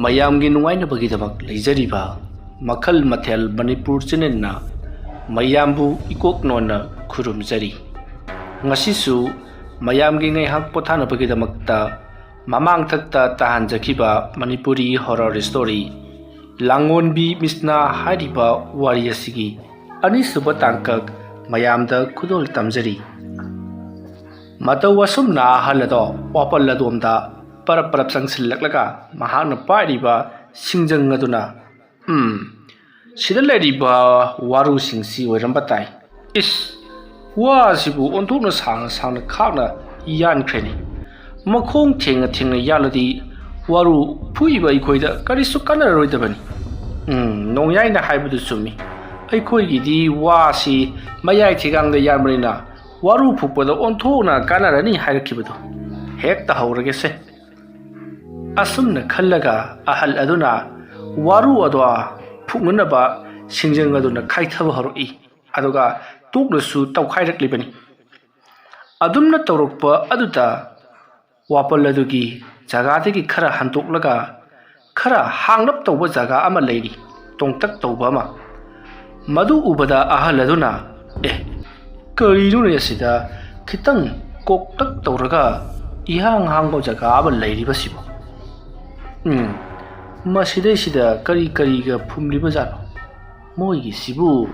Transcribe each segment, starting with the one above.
ꯃꯌꯥꯝꯒꯤ ꯅꯨꯡꯉꯥꯏꯅꯕꯒꯤꯗꯃꯛ ꯂꯩꯖꯔꯤꯕ ꯃꯈꯜ ꯃꯊꯦꯜ ꯃꯅꯤꯄꯨꯔ ꯆꯦꯅꯦꯜꯅ ꯃꯌꯥꯝꯕꯨ ꯏꯀꯣꯛ ꯅꯣꯟꯅ ꯈꯨꯔꯨꯝꯖꯔꯤ꯫ ꯉꯁꯤꯁꯨ ꯃꯌꯥꯝꯒꯤ ꯉꯥꯏꯍꯥꯛ ꯄꯣꯊꯥꯅꯕꯒꯤꯗꯃꯛꯇ ꯃꯃꯥꯡꯊꯛꯇ ꯇꯥꯍꯟꯖꯈꯤꯕ ꯃꯅꯤꯄꯨꯔꯤ ꯍꯣꯔꯔ ꯁ꯭ꯇꯣꯔꯤ ꯂꯥꯡꯒꯣꯟꯕꯤ ꯃꯤꯁꯅꯥ ꯍꯥꯏꯔꯤꯕ ꯋꯥꯔꯤ ꯑꯁꯤꯒꯤ ꯑꯅꯤꯁꯨꯕ ꯇꯥꯡꯀꯛ ꯃꯌꯥꯝꯗ ꯈꯨꯗꯣꯜ ꯇꯝꯖꯔꯤ꯫ ꯃꯇꯧ ꯑꯁꯨꯝꯅ ꯑꯍꯜ ꯑꯗꯣ ꯋꯥꯄꯜ ꯑꯗꯣꯝꯗ ꯄꯔꯞ ꯆꯪꯁꯤꯜꯂꯛꯂꯒ ꯃꯍꯥꯛꯅ ꯄꯥꯏꯔꯤꯕ ꯁꯤꯡꯖꯪ ꯑꯗꯨꯅ ꯁꯤꯗ ꯂꯩꯔꯤꯕ ꯋꯥꯔꯨꯁꯤꯡꯁꯤ ꯑꯣꯏꯔꯝꯕ ꯇꯥꯏ꯫ ꯏꯁ, ꯋꯥꯁꯤꯕꯨ ꯑꯣꯟꯊꯣꯛꯅ ꯁꯥꯡꯅ ꯈꯥꯛꯅ ꯌꯥꯟꯈ꯭ꯔꯦꯅꯤ꯫ ꯃꯈꯣꯡ ꯊꯦꯡꯅ ꯌꯥꯜꯂꯗꯤ ꯋꯥꯔꯨ ꯐꯨꯏꯕ ꯑꯩꯈꯣꯏꯗ ꯀꯔꯤꯁꯨ ꯀꯥꯟꯅꯔꯣꯏꯗꯕꯅꯤ꯫ ꯅꯣꯡꯌꯥꯏꯅ ꯍꯥꯏꯕꯗꯨ ꯆꯨꯝꯃꯤ꯫ ꯑꯩꯈꯣꯏꯒꯤꯗꯤ ꯋꯥꯁꯤ ꯃꯌꯥꯏ ꯊꯤꯒꯥꯡꯗ ꯌꯥꯟꯕꯅꯤꯅ ꯋꯥꯔꯨ ꯐꯨꯛꯄꯗ ꯑꯣꯟꯊꯣꯛꯅ ꯀꯥꯟꯅꯔꯅꯤ ꯍꯥꯏꯔꯛꯈꯤꯕꯗꯨ ꯍꯦꯛꯇ ꯍꯧꯔꯒꯦꯁꯦ꯫ ꯑꯁꯨꯝꯅ ꯈꯜꯂꯒ ꯑꯍꯜ ꯑꯗꯨꯅ ꯋꯥꯔꯨ ꯑꯗꯣ ꯐꯨꯛꯅꯅꯕ ꯁꯤꯡꯖꯪ ꯑꯗꯨꯅ ꯈꯥꯏꯊꯕ ꯍꯧꯔꯛꯏ, ꯑꯗꯨꯒ ꯇꯣꯛꯅꯁꯨ ꯇꯧꯈꯥꯏꯔꯛꯂꯤꯕꯅꯤ꯫ ꯑꯗꯨꯝꯅ ꯇꯧꯔꯛꯄ ꯑꯗꯨꯗ ꯋꯥꯄꯜ ꯑꯗꯨꯒꯤ ꯖꯒꯥꯗꯒꯤ ꯈꯔ ꯍꯟꯇꯣꯛꯂꯒ ꯈꯔ ꯍꯥꯡꯂꯞ ꯇꯧꯕ ꯖꯒꯥ ꯑꯃ ꯂꯩꯔꯤ, ꯇꯣꯡꯇꯛ ꯇꯧꯕ ꯑꯃ꯫ ꯃꯗꯨ ꯎꯕꯗ ꯑꯍꯜ ꯑꯗꯨꯅ ꯀꯔꯤꯅꯣꯅꯦ ꯑꯁꯤꯗ ꯈꯤꯇꯪ ꯀꯣꯛꯇꯛ ꯇꯧꯔꯒ ꯏꯍꯥꯡ ꯍꯥꯡꯕ ꯖꯒꯥ ꯑꯃ ꯂꯩꯔꯤꯕꯁꯤꯕꯨ ꯃꯁꯤꯗꯩꯁꯤꯗ ꯀꯔꯤꯒ ꯐꯨꯝꯂꯤꯕꯖꯥꯠꯅꯣ? ꯃꯣꯏꯒꯤꯁꯤꯕꯨ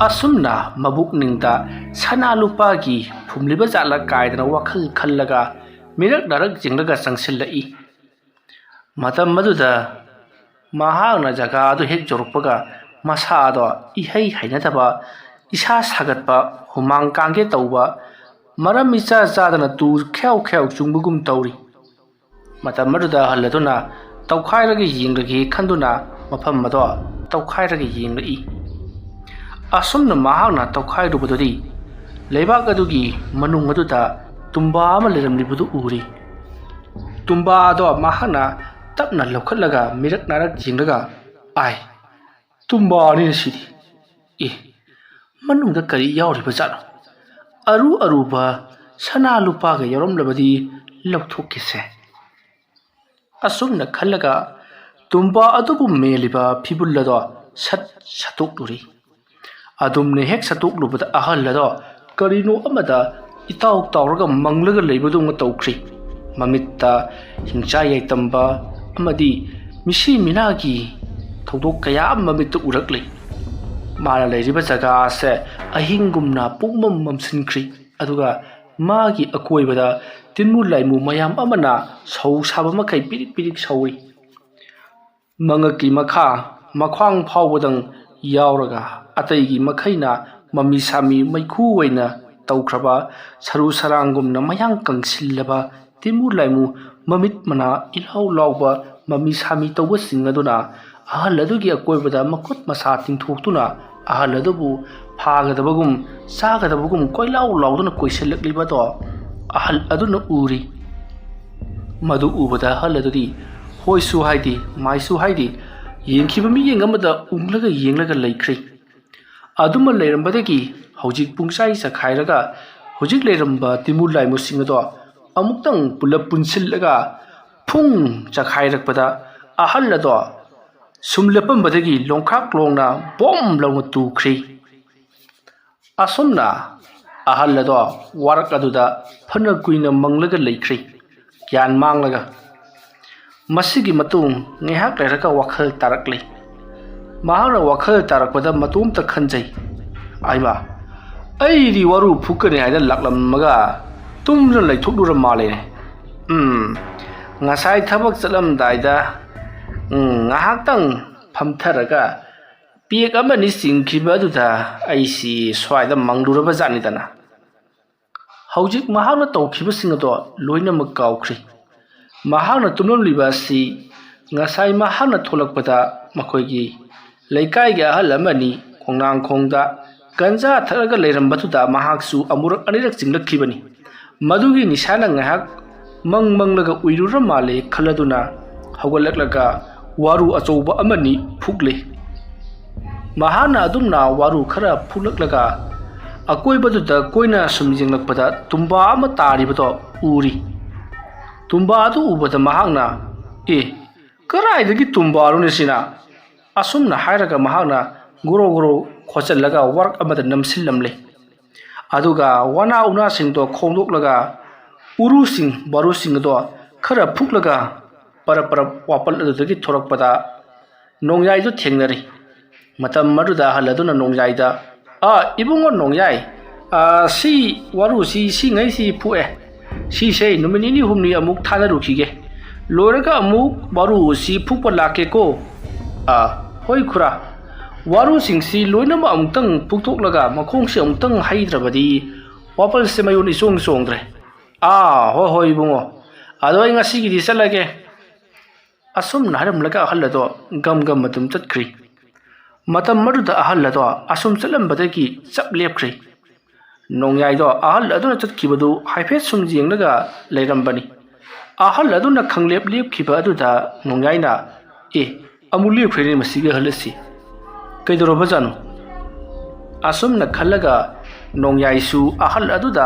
ꯑꯁꯨꯝꯅ ꯃꯕꯨꯛꯅꯤꯡꯗ ꯁꯅꯥ ꯂꯨꯄꯥꯒꯤ ꯐꯨꯝꯂꯤꯕ ꯖꯥꯠꯂ ꯀꯥꯏꯗꯅ ꯋꯥꯈꯜ ꯈꯜꯂꯒ ꯃꯤꯔꯛ ꯅꯥꯔꯛ ꯌꯦꯡꯂꯒ ꯆꯪꯁꯤꯜꯂꯛꯏ꯫ ꯃꯇꯝ ꯑꯗꯨꯗ ꯃꯍꯥꯛꯅ ꯖꯒꯥ ꯑꯗꯨ ꯍꯦꯛ ꯌꯧꯔꯛꯄꯒ ꯃꯁꯥꯗꯣ ꯏꯍꯩ ꯍꯩꯅꯗꯕ, ꯏꯁꯥ ꯁꯥꯒꯠꯄ, ꯍꯨꯃꯥꯡ ꯀꯥꯡꯒꯦ ꯇꯧꯕ, ꯃꯔꯝ ꯏꯆꯥ ꯆꯥꯗꯅ ꯇꯨ ꯈ꯭ꯌꯥꯎ ꯆꯨꯡꯕꯒꯨꯝ ꯇꯧꯔꯤ꯫ ꯃꯇꯝ ꯑꯗꯨꯗ ꯑꯍꯜ ꯑꯗꯨꯅ ꯇꯧꯈꯥꯏꯔꯒ ꯌꯦꯡꯂꯒꯦ ꯈꯟꯗꯨꯅ ꯃꯐꯝ ꯑꯗꯣ ꯇꯧꯈꯥꯏꯔꯒ ꯌꯦꯡꯂꯛꯏ꯫ ꯑꯁꯨꯝꯅ ꯃꯍꯥꯛꯅ ꯇꯧꯈꯥꯏꯔꯨꯕꯗꯨꯗꯤ ꯂꯩꯕꯥꯛ ꯑꯗꯨꯒꯤ ꯃꯅꯨꯡ ꯑꯗꯨꯗ ꯇꯨꯝꯕꯥ ꯑꯃ ꯂꯩꯔꯝꯂꯤꯕꯗꯨ ꯎꯔꯤ꯫ ꯇꯨꯝꯕꯥ ꯑꯗꯣ ꯃꯍꯥꯛꯅ ꯇꯞꯅ ꯂꯧꯈꯠꯂꯒ ꯃꯤꯔꯛ ꯅꯥꯔꯛ ꯌꯦꯡꯂꯒ ꯇꯨꯝꯕꯥꯅꯤꯅ ꯁꯤꯗꯤ꯫ ꯃꯅꯨꯡꯗ ꯀꯔꯤ ꯌꯥꯎꯔꯤꯕꯖꯥꯠꯅꯣ? ꯑꯔꯨꯕ ꯁꯅꯥ ꯂꯨꯄꯥꯒ ꯌꯥꯎꯔꯝꯂꯕꯗꯤ ꯂꯧꯊꯣꯛꯀꯦꯁꯦ꯫ ꯑꯁꯨꯝꯅ ꯈꯜꯂꯒ ꯇꯨꯝꯕꯥ ꯑꯗꯨꯕꯨ ꯃꯦꯜꯂꯤꯕ ꯐꯤꯕꯨꯜ ꯑꯗꯣ ꯁꯠꯇꯣꯛꯂꯨꯔꯤ꯫ ꯑꯗꯨꯝꯅ ꯍꯦꯛ ꯁꯠꯇꯣꯛꯂꯨꯕꯗ ꯑꯍꯜ ꯑꯗꯣ ꯀꯔꯤꯅꯣ ꯑꯃꯗ ꯏꯇꯥꯎ ꯇꯥꯎꯔꯒ ꯃꯪꯂꯒ ꯂꯩꯕꯗꯧꯅ ꯇꯧꯈ꯭ꯔꯤ꯫ ꯃꯃꯤꯠꯇ ꯍꯤꯡꯆꯥ ꯌꯥꯏꯇꯝꯕ ꯑꯃꯗꯤ ꯃꯤꯁꯤ ꯃꯤꯅꯥꯒꯤ ꯊꯧꯗꯣꯛ ꯀꯌꯥ ꯑꯃ ꯃꯃꯤꯠꯇ ꯎꯔꯛꯂꯤ꯫ ꯃꯥꯅ ꯂꯩꯔꯤꯕ ꯖꯒꯥ ꯑꯁꯦ ꯑꯍꯤꯡꯒꯨꯝꯅ ꯄꯨꯡꯃꯝ ꯃꯝꯁꯤꯟꯈ꯭ꯔꯤ, ꯑꯗꯨꯒ ꯃꯥꯒꯤ ꯑꯀꯣꯏꯕꯗ ꯇꯤꯟꯃꯨ ꯂꯥꯏꯃꯨ ꯃꯌꯥꯝ ꯑꯃꯅ ꯁꯧ ꯁꯥꯕ ꯃꯈꯩ ꯄꯤꯔꯤꯛ ꯁꯧꯏ꯫ ꯃꯉꯛꯀꯤ ꯃꯈꯥ ꯃꯈ꯭ꯋꯥꯡ ꯐꯥꯎꯕꯗꯪ ꯌꯥꯎꯔꯒ ꯑꯇꯩꯒꯤ ꯃꯈꯩꯅ ꯃꯃꯤ ꯁꯥꯃꯤ ꯃꯩꯈꯨ ꯑꯣꯏꯅ ꯇꯧꯈ꯭ꯔꯕ ꯁꯔꯨ ꯁꯔꯥꯡꯒꯨꯝꯅ ꯃꯌꯥꯡ ꯀꯪꯁꯤꯜꯂꯕ ꯇꯤꯟꯃꯨ ꯂꯥꯏꯃꯨ ꯃꯃꯤꯠ ꯃꯅꯥ ꯏꯂꯥꯎ ꯂꯥꯎꯕ ꯃꯃꯤ ꯁꯥꯃꯤ ꯇꯧꯕꯁꯤꯡ ꯑꯗꯨꯅ ꯑꯍꯜ ꯑꯗꯨꯒꯤ ꯑꯀꯣꯏꯕꯗ ꯃꯈꯨꯠ ꯃꯁꯥ ꯇꯤꯡꯊꯣꯛꯇꯨꯅ ꯑꯍꯜ ꯑꯗꯨꯕꯨ ꯐꯥꯒꯗꯕꯒꯨꯝ ꯆꯥꯒꯗꯕꯒꯨꯝ ꯀꯣꯏꯂꯥꯎ ꯂꯥꯎꯗꯨꯅ ꯀꯣꯏꯁꯤꯜꯂꯛꯂꯤꯕꯗꯣ ꯑꯍꯜ ꯑꯗꯨꯅ ꯎꯔꯤ꯫ ꯃꯗꯨ ꯎꯕꯗ ꯑꯍꯜ ꯑꯗꯨꯗꯤ ꯍꯣꯏꯁꯨ ꯍꯥꯏꯗꯦ ꯃꯥꯏꯁꯨ ꯍꯥꯏꯗꯦ, ꯌꯦꯡꯈꯤꯕ ꯃꯤꯠꯌꯦꯡ ꯑꯃꯗ ꯎꯪꯂꯒ ꯌꯦꯡꯂꯒ ꯂꯩꯈ꯭ꯔꯤ꯫ ꯑꯗꯨꯃ ꯂꯩꯔꯝꯕꯗꯒꯤ ꯍꯧꯖꯤꯛ ꯄꯨꯡꯆꯥꯏ ꯆꯈꯥꯏꯔꯒ ꯍꯧꯖꯤꯛ ꯂꯩꯔꯝꯕ ꯇꯤꯟꯃꯨ ꯂꯥꯏꯃꯨꯁꯤꯡ ꯑꯗꯣ ꯑꯃꯨꯛꯇꯪ ꯄꯨꯜꯂꯞ ꯄꯨꯟꯁꯤꯜꯂꯒ ꯐꯨꯡ ꯆꯈꯥꯏꯔꯛꯄꯗ ꯑꯍꯜ ꯑꯗꯣ ꯁꯨꯝ ꯂꯦꯞꯄꯝꯕꯗꯒꯤ ꯂꯣꯡꯈ꯭ꯔꯥꯛ ꯂꯣꯡꯅ ꯕꯣꯝ ꯂꯥꯎꯅ ꯇꯨꯈ꯭ꯔꯤ꯫ ꯑꯁꯨꯝꯅ ꯑꯍꯜ ꯑꯗꯣ ꯋꯥꯔꯛ ꯑꯗꯨꯗ ꯐꯅ ꯀꯨꯏꯅ ꯃꯪꯂꯒ ꯂꯩꯈ꯭ꯔꯤ, ꯒ꯭ꯌꯥꯟ ꯃꯥꯡꯂꯒ꯫ ꯃꯁꯤꯒꯤ ꯃꯇꯨꯡ ꯉꯥꯏꯍꯥꯛ ꯂꯩꯔꯒ ꯋꯥꯈꯜ ꯇꯥꯔꯛꯂꯤ꯫ ꯃꯍꯥꯛꯅ ꯋꯥꯈꯜ ꯇꯥꯔꯛꯄꯗ ꯃꯇꯣꯝꯇ ꯈꯟꯖꯩ, ꯑꯩꯗꯤ ꯋꯥꯔꯨ ꯐꯨꯛꯀꯅꯤ ꯍꯥꯏꯗꯅ ꯂꯥꯛꯂꯝꯃꯒ ꯇꯨꯝꯗꯨꯅ ꯂꯩꯊꯣꯛꯂꯨꯔ ꯃꯥꯜꯂꯦꯅꯦ꯫ ꯉꯁꯥꯏ ꯊꯕꯛ ꯆꯠꯂꯝꯗꯥꯏꯗ ꯉꯥꯏꯍꯥꯛꯇꯪ ꯐꯝꯊꯔꯒ ꯄꯦꯛ ꯑꯃꯅꯤ ꯆꯤꯡꯈꯤꯕ ꯑꯗꯨꯗ ꯑꯩꯁꯤ ꯁ꯭ꯋꯥꯏꯗ ꯃꯪꯂꯨꯔꯕ ꯖꯥꯠꯅꯤꯗꯅ꯫ ꯍꯧꯖꯤꯛ ꯃꯍꯥꯛꯅ ꯇꯧꯈꯤꯕꯁꯤꯡ ꯑꯗꯣ ꯂꯣꯏꯅꯃꯛ ꯀꯥꯎꯈ꯭ꯔꯤ꯫ ꯃꯍꯥꯛꯅ ꯇꯨꯝꯂꯝꯂꯤꯕ ꯑꯁꯤ ꯉꯁꯥꯏ ꯃꯍꯥꯛꯅ ꯊꯣꯛꯂꯛꯄꯗ ꯃꯈꯣꯏꯒꯤ ꯂꯩꯀꯥꯏꯒꯤ ꯑꯍꯜ ꯑꯃꯅꯤ ꯈꯣꯡꯅꯥꯡꯈꯣꯡꯗ ꯒꯟꯖꯥ ꯊꯛꯂꯒ ꯂꯩꯔꯝꯕꯗꯨꯗ ꯃꯍꯥꯛꯁꯨ ꯑꯃꯨꯔꯛ ꯑꯅꯤꯔꯛ ꯆꯤꯡꯂꯛꯈꯤꯕꯅꯤ꯫ ꯃꯗꯨꯒꯤ ꯅꯤꯁꯥꯅ ꯉꯥꯏꯍꯥꯛ ꯃꯪꯂꯒ ꯎꯏꯔꯨꯔ ꯃꯥꯜꯂꯦ ꯈꯜꯂꯗꯨꯅ ꯍꯧꯒꯠꯂꯛꯂꯒ ꯋꯥꯔꯨ ꯑꯆꯧꯕ ꯑꯃꯅꯤ ꯐꯨꯛꯂꯤ꯫ ꯃꯍꯥꯛꯅ ꯑꯗꯨꯝꯅ ꯋꯥꯔꯨ ꯈꯔ ꯐꯨꯛꯂꯛꯂꯒ ꯑꯀꯣꯏꯕꯗꯨꯗ ꯀꯣꯏꯅ ꯁꯨꯝ ꯌꯦꯡꯂꯛꯄꯗ ꯇꯨꯝꯕꯥ ꯑꯃ ꯇꯥꯔꯤꯕꯗꯣ ꯎꯔꯤ꯫ ꯇꯨꯝꯕꯥ ꯑꯗꯨ ꯎꯕꯗ ꯃꯍꯥꯛꯅ ꯀꯔꯥꯏꯗꯒꯤ ꯇꯨꯝꯕꯥꯔꯨꯅꯤ ꯁꯤꯅ ꯑꯁꯨꯝꯅ ꯍꯥꯏꯔꯒ ꯃꯍꯥꯛꯅ ꯒꯣꯔꯣ ꯒꯣꯔꯣ ꯈꯣꯠꯆꯜꯂꯒ ꯋꯥꯔꯛ ꯑꯃꯗ ꯅꯝꯁꯤꯜꯂꯝꯂꯦ ꯑꯗꯨꯒ ꯋꯥꯅꯥ ꯎꯅꯥꯁꯤꯡꯗꯣ ꯈꯣꯡꯗꯣꯛꯂꯒ ꯎꯔꯨꯁꯤꯡ ꯕꯥꯔꯨꯁꯤꯡ ꯑꯗꯣ ꯈꯔ ꯐꯨꯛꯂꯒ ꯄꯔꯞ ꯄꯔꯞ ꯋꯥꯄꯜ ꯑꯗꯨꯗꯒꯤ ꯊꯣꯔꯛꯄꯗ ꯅꯣꯡꯌꯥꯏꯗꯨ ꯊꯦꯡꯅꯔꯤ ꯃꯇꯝ ꯑꯗꯨꯗ ꯑꯍꯜ ꯑꯗꯨꯅ ꯅꯣꯡꯌꯥꯏꯗ ꯏꯕꯨꯡꯉꯣ ꯅꯣꯡꯌꯥꯏ ꯁꯤ ꯋꯥꯔꯨꯁꯤ ꯁꯤꯉꯩꯁꯤ ꯐꯨꯛꯑꯦ ꯁꯤꯁꯦ ꯅꯨꯃꯤꯠ ꯅꯤꯅꯤ ꯍꯨꯝꯅꯤ ꯑꯃꯨꯛ ꯊꯥꯅꯔꯨꯈꯤꯒꯦ ꯂꯣꯏꯔꯒ ꯑꯃꯨꯛ ꯋꯥꯔꯨꯁꯤ ꯐꯨꯛꯄ ꯂꯥꯛꯀꯦꯀꯣ ꯍꯣꯏ ꯈꯨꯔꯥ ꯋꯥꯔꯨꯁꯤꯡꯁꯤ ꯂꯣꯏꯅꯃꯛ ꯑꯃꯨꯛꯇꯪ ꯐꯨꯛꯊꯣꯛꯂꯒ ꯃꯈꯣꯡꯁꯤ ꯑꯃꯨꯛꯇꯪ ꯍꯩꯗ꯭ꯔꯕꯗꯤ ꯋꯥꯄꯜꯁꯦ ꯃꯌꯣꯟ ꯏꯆꯣꯡ ꯆꯣꯡꯗ꯭ꯔꯦ ꯍꯣꯏ ꯍꯣꯏ ꯏꯕꯨꯡꯉꯣ ꯑꯗꯣ ꯑꯩ ꯉꯁꯤꯒꯤꯗꯤ ꯆꯠꯂꯒꯦ ꯑꯁꯨꯝꯅ ꯍꯥꯏꯔꯝꯂꯒ ꯑꯍꯜ ꯑꯗꯣ ꯒꯝ ꯒꯝ ꯑꯗꯨꯝ ꯆꯠꯈ꯭ꯔꯤ ꯃꯇꯝ ꯑꯗꯨꯗ ꯑꯍꯜ ꯑꯗꯣ ꯑꯁꯨꯝ ꯆꯠꯂꯝꯕꯗꯒꯤ ꯆꯞ ꯂꯦꯞꯈ꯭ꯔꯤ ꯅꯣꯡꯌꯥꯏꯗꯣ ꯑꯍꯜ ꯑꯗꯨꯅ ꯆꯠꯈꯤꯕꯗꯨ ꯍꯥꯏꯐꯦꯠ ꯁꯨꯝ ꯌꯦꯡꯂꯒ ꯂꯩꯔꯝꯕꯅꯤ ꯑꯍꯜ ꯑꯗꯨꯅ ꯈꯪꯂꯦꯞ ꯂꯦꯞꯈꯤꯕ ꯑꯗꯨꯗ ꯅꯣꯡꯌꯥꯏꯅ ꯑꯃꯨꯛ ꯂꯦꯞꯈ꯭ꯔꯦꯅꯦ ꯃꯁꯤꯒꯤ ꯑꯍꯜ ꯑꯁꯤ ꯀꯩꯗꯧꯔꯕꯖꯥꯠꯅꯣ ꯑꯁꯨꯝꯅ ꯈꯜꯂꯒ ꯅꯣꯡꯌꯥꯏꯁꯨ ꯑꯍꯜ ꯑꯗꯨꯗ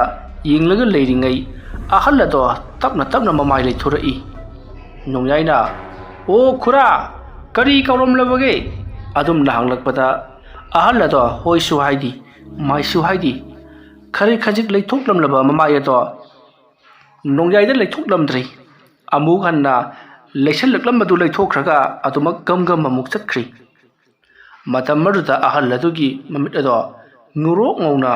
ꯌꯦꯡꯂꯒ ꯂꯩꯔꯤꯉꯩ ꯑꯍꯜ ꯑꯗꯣ ꯇꯞꯅ ꯇꯞꯅ ꯃꯃꯥꯏ ꯂꯩꯊꯣꯔꯛꯏ ꯅꯣꯡꯌꯥꯏꯅ ꯈꯨꯔꯥ ꯀꯔꯤ ꯀꯧꯔꯝꯂꯕꯒꯦ ꯑꯗꯨꯝꯅ ꯍꯪꯂꯛꯄꯗ ꯑꯍꯜ ꯑꯗꯣ ꯍꯣꯏꯁꯨ ꯍꯥꯏꯗꯤ ꯃꯥꯏꯁꯨ ꯍꯥꯏꯗꯤ ꯈꯔꯤ ꯈꯖꯤꯛ ꯂꯩꯊꯣꯛꯂꯝꯂꯕ ꯃꯃꯥꯏ ꯑꯗꯣ ꯅꯣꯡꯌꯥꯏꯗ ꯂꯩꯊꯣꯛꯂꯝꯗ꯭ꯔꯤ ꯑꯃꯨꯛ ꯍꯟꯅ ꯂꯩꯁꯜꯂꯛꯂꯝꯕꯗꯨ ꯂꯩꯊꯣꯛꯈ꯭ꯔꯒ ꯑꯗꯨꯃꯛ ꯒꯝ ꯒꯝ ꯑꯃꯨꯛ ꯆꯠꯈ꯭ꯔꯤ ꯃꯇꯝ ꯑꯗꯨꯗ ꯑꯍꯜ ꯑꯗꯨꯒꯤ ꯃꯃꯤꯠ ꯑꯗꯣ ꯉꯧꯔꯣꯛ ꯉꯧꯅ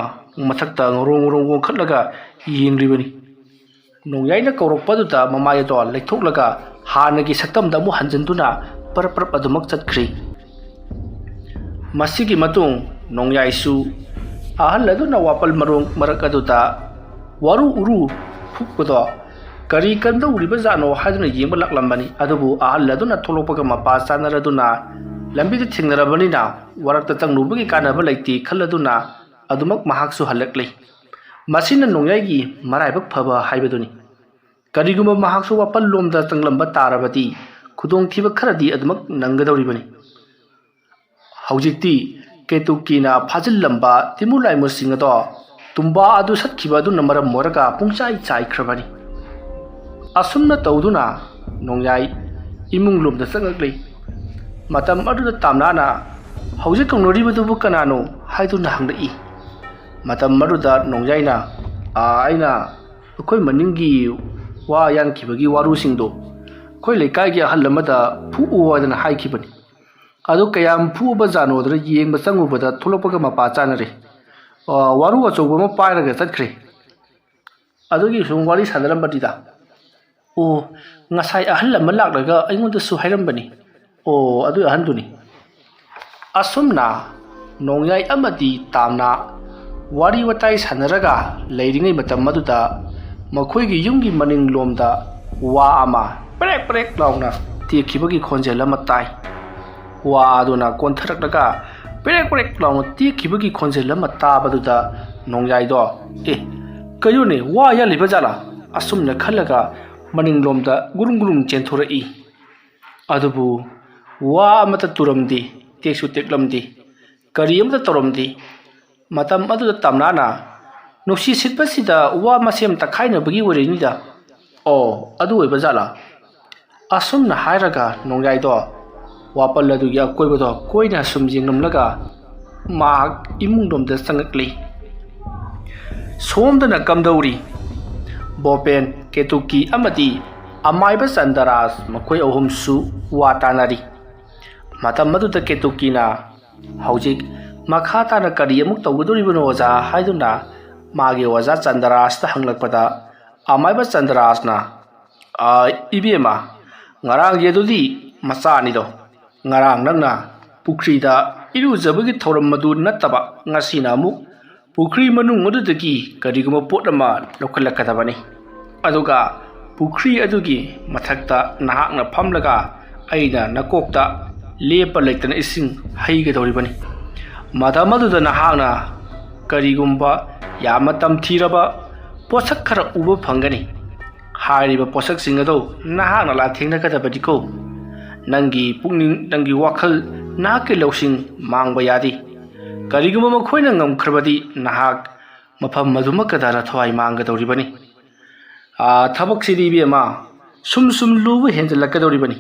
ꯃꯊꯛꯇ ꯉꯧꯔꯣꯡ ꯉꯧꯔꯣꯡ ꯋꯥꯡꯈꯠꯂꯒ ꯌꯦꯡꯂꯤꯕꯅꯤ ꯅꯣꯡꯌꯥꯏꯅ ꯀꯧꯔꯛꯄꯗꯨꯗ ꯃꯃꯥꯏ ꯑꯗꯣ ꯂꯩꯊꯣꯛꯂꯒ ꯍꯥꯟꯅꯒꯤ ꯁꯛꯇꯝꯗ ꯑꯃꯨꯛ ꯍꯟꯖꯤꯟꯗꯨꯅ ꯄꯔꯞ ꯄꯔꯞ ꯑꯗꯨꯃꯛ ꯆꯠꯈ꯭ꯔꯤ ꯃꯁꯤꯒꯤ ꯃꯇꯨꯡ ꯅꯣꯡꯌꯥꯏꯁꯨ ꯑꯍꯜ ꯑꯗꯨꯅ ꯋꯥꯄꯜ ꯃꯔꯛ ꯑꯗꯨꯗ ꯋꯥꯔꯨ ꯎꯔꯨ ꯐꯨꯛꯄꯗꯣ ꯀꯔꯤ ꯀꯝꯗꯧꯔꯤꯕꯖꯥꯠꯅꯣ ꯍꯥꯏꯗꯨꯅ ꯌꯦꯡꯕ ꯂꯥꯛꯂꯝꯕꯅꯤ ꯑꯗꯨꯕꯨ ꯑꯍꯜ ꯑꯗꯨꯅ ꯊꯣꯛꯂꯛꯄꯒ ꯃꯄꯥ ꯆꯥꯅꯔꯗꯨꯅ ꯂꯝꯕꯤꯗ ꯊꯦꯡꯅꯔꯕꯅꯤꯅ ꯋꯥꯔꯛꯇ ꯆꯪꯂꯨꯕꯒꯤ ꯀꯥꯟꯅꯕ ꯂꯩꯇꯦ ꯈꯜꯂꯗꯨꯅ ꯑꯗꯨꯃꯛ ꯃꯍꯥꯛꯁꯨ ꯍꯜꯂꯛꯂꯤ ꯃꯁꯤꯅ ꯅꯣꯡꯌꯥꯏꯒꯤ ꯃꯔꯥꯏꯕꯛ ꯐꯕ ꯍꯥꯏꯕꯗꯨꯅꯤ ꯀꯔꯤꯒꯨꯝꯕ ꯃꯍꯥꯛꯁꯨ ꯋꯥꯄꯜ ꯂꯣꯝꯗ ꯆꯪꯂꯝꯕ ꯇꯥꯔꯕꯗꯤ ꯈꯨꯗꯣꯡꯊꯤꯕ ꯈꯔꯗꯤ ꯑꯗꯨꯃꯛ ꯅꯪꯒꯗꯧꯔꯤꯕꯅꯤ ꯍꯧꯖꯤꯛꯇꯤ ꯀꯦꯇꯨꯀꯤꯅ ꯐꯥꯖꯤꯜꯂꯝꯕ ꯇꯤꯃꯨ ꯂꯥꯏꯃꯨꯁꯤꯡ ꯑꯗꯣ ꯇꯨꯝꯕꯥ ꯑꯗꯨ ꯁꯠꯈꯤꯕ ꯑꯗꯨꯅ ꯃꯔꯝ ꯑꯣꯏꯔꯒ ꯄꯨꯡꯆꯥꯏ ꯆꯥꯏꯈ꯭ꯔꯕꯅꯤ ꯑꯁꯨꯝꯅ ꯇꯧꯗꯨꯅ ꯅꯣꯡꯌꯥꯏ ꯏꯃꯨꯡ ꯂꯣꯝꯗ ꯆꯪꯂꯛꯂꯤ ꯃꯇꯝ ꯑꯗꯨꯗ ꯇꯥꯝꯅꯥꯅ ꯍꯧꯖꯤꯛ ꯀꯧꯅꯔꯤꯕꯗꯨꯕꯨ ꯀꯅꯥꯅꯣ ꯍꯥꯏꯗꯨꯅ ꯍꯪꯂꯛꯏ ꯃꯇꯝ ꯑꯗꯨꯗ ꯅꯣꯡꯌꯥꯏꯅ ꯑꯩꯅ ꯑꯩꯈꯣꯏ ꯃꯅꯤꯡꯒꯤ ꯋꯥ ꯌꯥꯟꯈꯤꯕꯒꯤ ꯋꯥꯔꯨꯁꯤꯡꯗꯣ ꯑꯩꯈꯣꯏ ꯂꯩꯀꯥꯏꯒꯤ ꯑꯍꯜ ꯑꯃꯗ ꯐꯨꯛꯎ ꯍꯥꯏꯗꯅ ꯍꯥꯏꯈꯤꯕꯅꯤ ꯑꯗꯨ ꯀꯌꯥꯝ ꯐꯨꯛꯑꯕꯖꯥꯠꯅꯣꯗꯅ ꯌꯦꯡꯕ ꯆꯪꯉꯨꯕꯗ ꯊꯣꯛꯂꯛꯄꯒ ꯃꯄꯥ ꯆꯥꯅꯔꯦ ꯋꯥꯔꯨ ꯑꯆꯧꯕ ꯑꯃ ꯄꯥꯏꯔꯒ ꯆꯠꯈ꯭ꯔꯦ ꯑꯗꯨꯒꯤ ꯁꯨꯝ ꯋꯥꯔꯤ ꯁꯥꯟꯅꯔꯝꯕꯅꯤꯗ ꯉꯁꯥꯏ ꯑꯍꯜ ꯑꯃ ꯂꯥꯛꯂꯒ ꯑꯩꯉꯣꯟꯗꯁꯨ ꯍꯥꯏꯔꯝꯕꯅꯤ ꯑꯗꯨ ꯑꯍꯟꯗꯨꯅꯤ ꯑꯁꯨꯝꯅ ꯅꯣꯡꯌꯥꯏ ꯑꯃꯗꯤ ꯇꯥꯝꯅ ꯋꯥꯔꯤ ꯋꯥꯇꯥꯏ ꯁꯥꯟꯅꯔꯒ ꯂꯩꯔꯤꯉꯩ ꯃꯇꯝ ꯑꯗꯨꯗ ꯃꯈꯣꯏꯒꯤ ꯌꯨꯝꯒꯤ ꯃꯅꯤꯡꯂꯣꯝꯗ ꯋꯥ ꯑꯃ ꯄ꯭ꯔꯦꯛ ꯄ꯭ꯔꯦꯛ ꯂꯥꯎꯅ ꯇꯦꯛꯈꯤꯕꯒꯤ ꯈꯣꯟꯖꯦꯜ ꯑꯃ ꯇꯥꯏ ꯋꯥ ꯑꯗꯨꯅ ꯀꯣꯟꯊꯔꯛꯂꯒ ꯄ꯭ꯔꯦꯛ ꯄ꯭ꯔꯦꯛ ꯂꯥꯎꯅ ꯇꯦꯛꯈꯤꯕꯒꯤ ꯈꯣꯟꯖꯦꯜ ꯑꯃ ꯇꯥꯕꯗꯨꯗ ꯅꯣꯡꯌꯥꯏꯗꯣ ꯀꯩꯅꯣꯅꯦ ꯋꯥ ꯌꯥꯜꯂꯤꯕ ꯖꯥꯠꯂꯥ ꯑꯁꯨꯝꯅ ꯈꯜꯂꯒ ꯃꯅꯤꯡꯂꯣꯝꯗ ꯒꯨꯔꯨꯡ ꯒꯨꯔꯨꯡ ꯆꯦꯟꯊꯣꯔꯛꯏ ꯑꯗꯨꯕꯨ ꯋꯥ ꯑꯃꯠꯇ ꯇꯨꯔꯝꯗꯦ ꯇꯦꯛꯁꯨ ꯇꯦꯛꯂꯝꯗꯦ ꯀꯔꯤ ꯑꯃꯠꯇ ꯇꯧꯔꯝꯗꯦ ꯃꯇꯝ ꯑꯗꯨꯗ ꯇꯝꯅꯥꯅ ꯅꯨꯡꯁꯤ ꯁꯤꯠꯄꯁꯤꯗ ꯋꯥ ꯃꯁꯦꯝ ꯇꯛꯈꯥꯏꯅꯕꯒꯤ ꯑꯣꯏꯔꯤꯅꯤꯗ ꯑꯗꯨ ꯑꯣꯏꯕ ꯖꯥꯠꯂꯥ ꯑꯁꯨꯝꯅ ꯍꯥꯏꯔꯒ ꯅꯣꯡꯌꯥꯏꯗꯣ ꯋꯥꯄꯜ ꯑꯗꯨꯒꯤ ꯑꯀꯣꯏꯕꯗꯣ ꯀꯣꯏꯅ ꯁꯨꯝ ꯌꯦꯡꯂꯝꯂꯒ ꯃꯍꯥꯛ ꯏꯃꯨꯡꯂꯣꯝꯗ ꯆꯪꯂꯛꯂꯤ ꯁꯣꯝꯗꯅ ꯀꯝꯗꯧꯔꯤ ꯕꯣꯄꯦꯟ ꯀꯦꯇꯨꯀꯤ ꯑꯃꯗꯤ ꯑꯃꯥꯏꯕ ꯆꯟꯗꯔꯥꯖ ꯃꯈꯣꯏ ꯑꯍꯨꯝꯁꯨ ꯋꯥ ꯇꯥꯅꯔꯤ ꯃꯇꯝ ꯑꯗꯨꯗ ꯀꯦꯇꯨꯀꯤꯅ ꯍꯧꯖꯤꯛ ꯃꯈꯥ ꯇꯥꯅ ꯀꯔꯤ ꯑꯃꯨꯛ ꯇꯧꯒꯗꯧꯔꯤꯕꯅꯣ ꯑꯣꯖꯥ ꯍꯥꯏꯗꯨꯅ ꯃꯥꯒꯤ ꯑꯣꯖꯥ ꯆꯟꯗꯔꯥꯖꯇ ꯍꯪꯂꯛꯄꯗ ꯑꯃꯥꯏꯕ ꯆꯟꯗꯔꯥꯖꯅ ꯏꯕꯦꯝꯃ ꯉꯔꯥꯡꯒꯤ ꯑꯗꯨꯗꯤ ꯃꯆꯥꯅꯤꯗꯣ ꯉꯔꯥꯡ ꯅꯪꯅ ꯄꯨꯈ꯭ꯔꯤꯗ ꯏꯔꯨꯖꯕꯒꯤ ꯊꯧꯔꯝ ꯑꯗꯨ ꯅꯠꯇꯕ ꯉꯁꯤꯅ ꯑꯃꯨꯛ ꯄꯨꯈ꯭ꯔꯤ ꯃꯅꯨꯡ ꯑꯗꯨꯗꯒꯤ ꯀꯔꯤꯒꯨꯝꯕ ꯄꯣꯠ ꯑꯃ ꯂꯧꯈꯠꯂꯛꯀꯗꯕꯅꯤ ꯑꯗꯨꯒ ꯄꯨꯈ꯭ꯔꯤ ꯑꯗꯨꯒꯤ ꯃꯊꯛꯇ ꯅꯍꯥꯛꯅ ꯐꯝꯂꯒ ꯑꯩꯅ ꯅꯀꯣꯛꯇ ꯂꯦꯞꯄ ꯂꯩꯇꯅ ꯏꯁꯤꯡ ꯍꯩꯒꯗꯧꯔꯤꯕꯅꯤ ꯃꯇꯝ ꯑꯗꯨꯗ ꯅꯍꯥꯛꯅ ꯀꯔꯤꯒꯨꯝꯕ ꯌꯥꯝꯅ ꯇꯝꯊꯤꯔꯕ ꯄꯣꯠꯁꯛ ꯈꯔ ꯎꯕ ꯐꯪꯒꯅꯤ ꯍꯥꯏꯔꯤꯕ ꯄꯣꯠꯁꯛꯁꯤꯡ ꯑꯗꯨ ꯅꯍꯥꯛꯅ ꯂꯥꯟꯊꯦꯡꯅꯒꯗꯕꯅꯤꯀꯣ ꯅꯪꯒꯤ ꯄꯨꯛꯅꯤꯡ ꯅꯪꯒꯤ ꯋꯥꯈꯜ ꯅꯍꯥꯛꯀꯤ ꯂꯧꯁꯤꯡ ꯃꯥꯡꯕ ꯌꯥꯗꯦ ꯀꯔꯤꯒꯨꯝꯕ ꯃꯈꯣꯏꯅ ꯉꯝꯈ꯭ꯔꯕꯗꯤ ꯅꯍꯥꯛ ꯃꯐꯝ ꯑꯗꯨꯃꯛꯀꯗ ꯊꯋꯥꯏ ꯃꯥꯡꯒꯗꯧꯔꯤꯕꯅꯤ ꯊꯕꯛꯁꯤꯗꯤ ꯏꯕꯦꯝꯃ ꯁꯨꯝ ꯂꯨꯕ ꯍꯦꯟꯖꯜꯂꯛꯀꯗꯧꯔꯤꯕꯅꯤ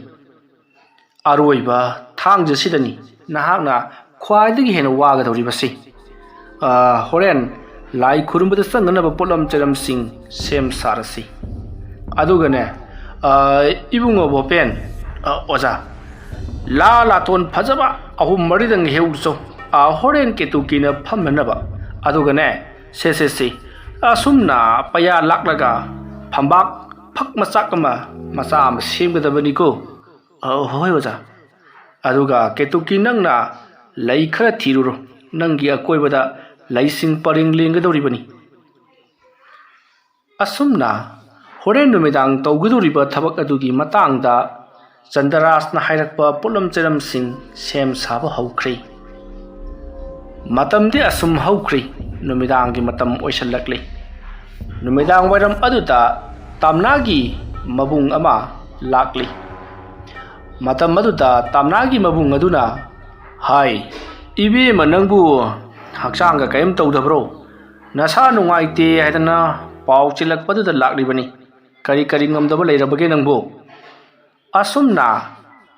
ꯑꯔꯣꯏꯕ ꯊꯥꯡꯖꯁꯤꯗꯅꯤ ꯅꯍꯥꯛꯅ ꯈ꯭ꯋꯥꯏꯗꯒꯤ ꯍꯦꯟꯅ ꯋꯥꯒꯗꯧꯔꯤꯕꯁꯤ꯫ ꯍꯣꯔꯦꯟ ꯂꯥꯏ ꯈꯨꯔꯨꯝꯕꯗ ꯆꯪꯅꯅꯕ ꯄꯣꯠꯂꯝ ꯆꯩꯔꯝꯁꯤꯡ ꯁꯦꯝ ꯁꯥꯔꯁꯤ꯫ ꯑꯗꯨꯒꯅꯦ ꯏꯕꯨꯡꯉꯣ ꯚꯣꯄꯦꯟ, ꯑꯣꯖꯥ, ꯂꯥꯇꯣꯟ ꯐꯖꯕ 3-4ꯗꯪ ꯍꯦꯛꯎꯆꯣ ꯍꯣꯔꯦꯟ ꯀꯦꯇꯨꯀꯤꯅ ꯐꯝꯅꯅꯕ꯫ ꯑꯗꯨꯒꯅꯦ ꯁꯦ ꯑꯁꯨꯝꯅ ꯄꯩꯌꯥ ꯂꯥꯛꯂꯒ ꯐꯝꯕꯥꯛ ꯐꯛ ꯃꯆꯥ ꯑꯃ ꯁꯦꯝꯒꯗꯕꯅꯤꯀꯣ꯫ ꯍꯣꯏ ꯑꯣꯖꯥ꯫ ꯑꯗꯨꯒ ꯀꯦꯇꯨꯀꯤ ꯅꯪꯅ ꯂꯩ ꯈꯔ ꯊꯤꯔꯨꯔꯣ, ꯅꯪꯒꯤ ꯑꯀꯣꯏꯕꯗ ꯂꯩꯁꯤꯡ ꯄꯔꯦꯡ ꯂꯦꯡꯒꯗꯧꯔꯤꯕꯅꯤ꯫ ꯑꯁꯨꯝꯅ ꯍꯣꯔꯦꯟ ꯅꯨꯃꯤꯗꯥꯡ ꯇꯧꯒꯗꯧꯔꯤꯕ ꯊꯕꯛ ꯑꯗꯨꯒꯤ ꯃꯇꯥꯡꯗ ꯆꯟꯗꯔꯥꯖꯅ ꯍꯥꯏꯔꯛꯄ ꯄꯣꯠꯂꯝ ꯆꯩꯔꯝꯁꯤꯡ ꯁꯦꯝ ꯁꯥꯕ ꯍꯧꯈ꯭ꯔꯦ꯫ ꯃꯇꯝꯗꯤ ꯑꯁꯨꯝ ꯍꯧꯈ꯭ꯔꯦ꯫ ꯅꯨꯃꯤꯗꯥꯡꯒꯤ ꯃꯇꯝ ꯑꯣꯏꯁꯜꯂꯛꯂꯦ꯫ ꯅꯨꯃꯤꯗꯥꯡ ꯋꯥꯏꯔꯝ ꯑꯗꯨꯗ ꯇꯝꯅꯥꯒꯤ ꯃꯕꯨꯡ ꯑꯃ ꯂꯥꯛꯂꯤ꯫ ꯃꯇꯝ ꯑꯗꯨꯗ ꯇꯝꯅꯥꯒꯤ ꯃꯕꯨꯡ ꯑꯗꯨꯅ, ꯍꯥꯏ ꯏꯕꯦꯝꯃ, ꯅꯪꯕꯨ ꯍꯛꯆꯥꯡꯒ ꯀꯔꯤꯝ ꯇꯧꯗꯕ꯭ꯔꯣ? ꯅꯁꯥ ꯅꯨꯡꯉꯥꯏꯇꯦ ꯍꯥꯏꯗꯅ ꯄꯥꯎ ꯆꯦꯜꯂꯛꯄꯗꯨꯗ ꯂꯥꯛꯂꯤꯕꯅꯤ꯫ ꯀꯔꯤ ꯉꯝꯗꯕ ꯂꯩꯔꯕꯒꯦ ꯅꯪꯕꯨ? ꯑꯁꯨꯝꯅ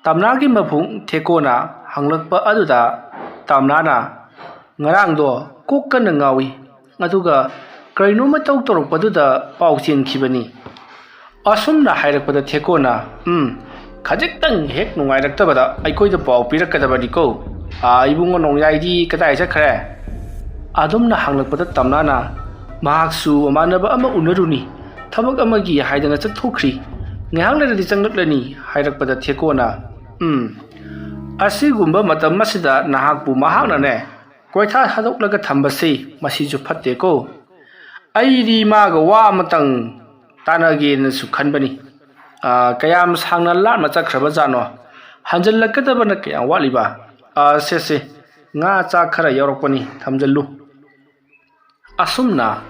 ꯇꯝꯅꯥꯒꯤ ꯃꯕꯨꯡ ꯊꯦꯀꯣꯅ ꯍꯪꯂꯛꯄ ꯑꯗꯨꯗ ꯇꯝꯅꯥꯅ, ꯉꯔꯥꯡꯗꯣ ꯀꯣꯛ ꯀꯟꯅ ꯉꯥꯎꯏ, ꯑꯗꯨꯒ ꯀꯔꯤꯅꯣꯝꯃ ꯇꯧꯔꯛꯄꯗꯨꯗ ꯄꯥꯎ ꯆꯦꯟꯈꯤꯕꯅꯤ꯫ ꯑꯁꯨꯝꯅ ꯍꯥꯏꯔꯛꯄꯗ ꯊꯦꯀꯣꯅ, ꯈꯖꯤꯛꯇꯪ ꯍꯦꯛ ꯅꯨꯡꯉꯥꯏꯔꯛꯇꯕꯗ ꯑꯩꯈꯣꯏꯗ ꯄꯥꯎ ꯄꯤꯔꯛꯀꯗꯕꯅꯤꯀꯣ꯫ ꯏꯕꯨꯡꯉꯣ ꯅꯣꯡꯌꯥꯏꯗꯤ ꯀꯗꯥꯏ ꯆꯠꯈ꯭ꯔꯦ? ꯑꯗꯨꯝꯅ ꯍꯪꯂꯛꯄꯗ ꯇꯝꯅꯥꯅ, ꯃꯍꯥꯛꯁꯨ ꯃꯃꯥꯟꯅꯕ ꯑꯃ ꯎꯅꯔꯨꯅꯤ, ꯊꯕꯛ ꯑꯃꯒꯤ ꯍꯥꯏꯗꯅ ꯆꯠꯊꯣꯛꯈ꯭ꯔꯤ, ꯉꯥꯏꯍꯥꯛ ꯂꯩꯔꯗꯤ ꯆꯪꯂꯛꯂꯅꯤ ꯍꯥꯏꯔꯛꯄꯗ ꯊꯦꯀꯣꯅ, ꯑꯁꯤꯒꯨꯝꯕ ꯃꯇꯝ ꯑꯁꯤꯗ ꯅꯍꯥꯛꯄꯨ ꯃꯍꯥꯛꯅꯅꯦ ꯀꯣꯏꯊꯥ ꯊꯥꯗꯣꯛꯂꯒ ꯊꯝꯕꯁꯤ ꯃꯁꯤꯁꯨ ꯐꯠꯇꯦꯀꯣ꯫ ꯑꯩꯗꯤ ꯃꯥꯒ ꯋꯥ ꯑꯃꯇꯪ ꯇꯥꯟꯅꯒꯦꯅꯁꯨ ꯈꯟꯕꯅꯤ꯫ ꯀꯌꯥꯝ ꯁꯥꯡꯅ ꯂꯥꯞꯅ ꯆꯠꯈ꯭ꯔꯕꯖꯥꯠꯅꯣ? ꯍꯟꯖꯜꯂꯛꯀꯗꯕꯅ ꯀꯌꯥꯝ ꯋꯥꯠꯂꯤꯕ? ꯁꯦ ꯉꯥ ꯆꯥꯛ ꯈꯔ ꯌꯥꯎꯔꯛꯄꯅꯤ, ꯊꯝꯖꯜꯂꯨ꯫ ꯑꯁꯨꯝꯅ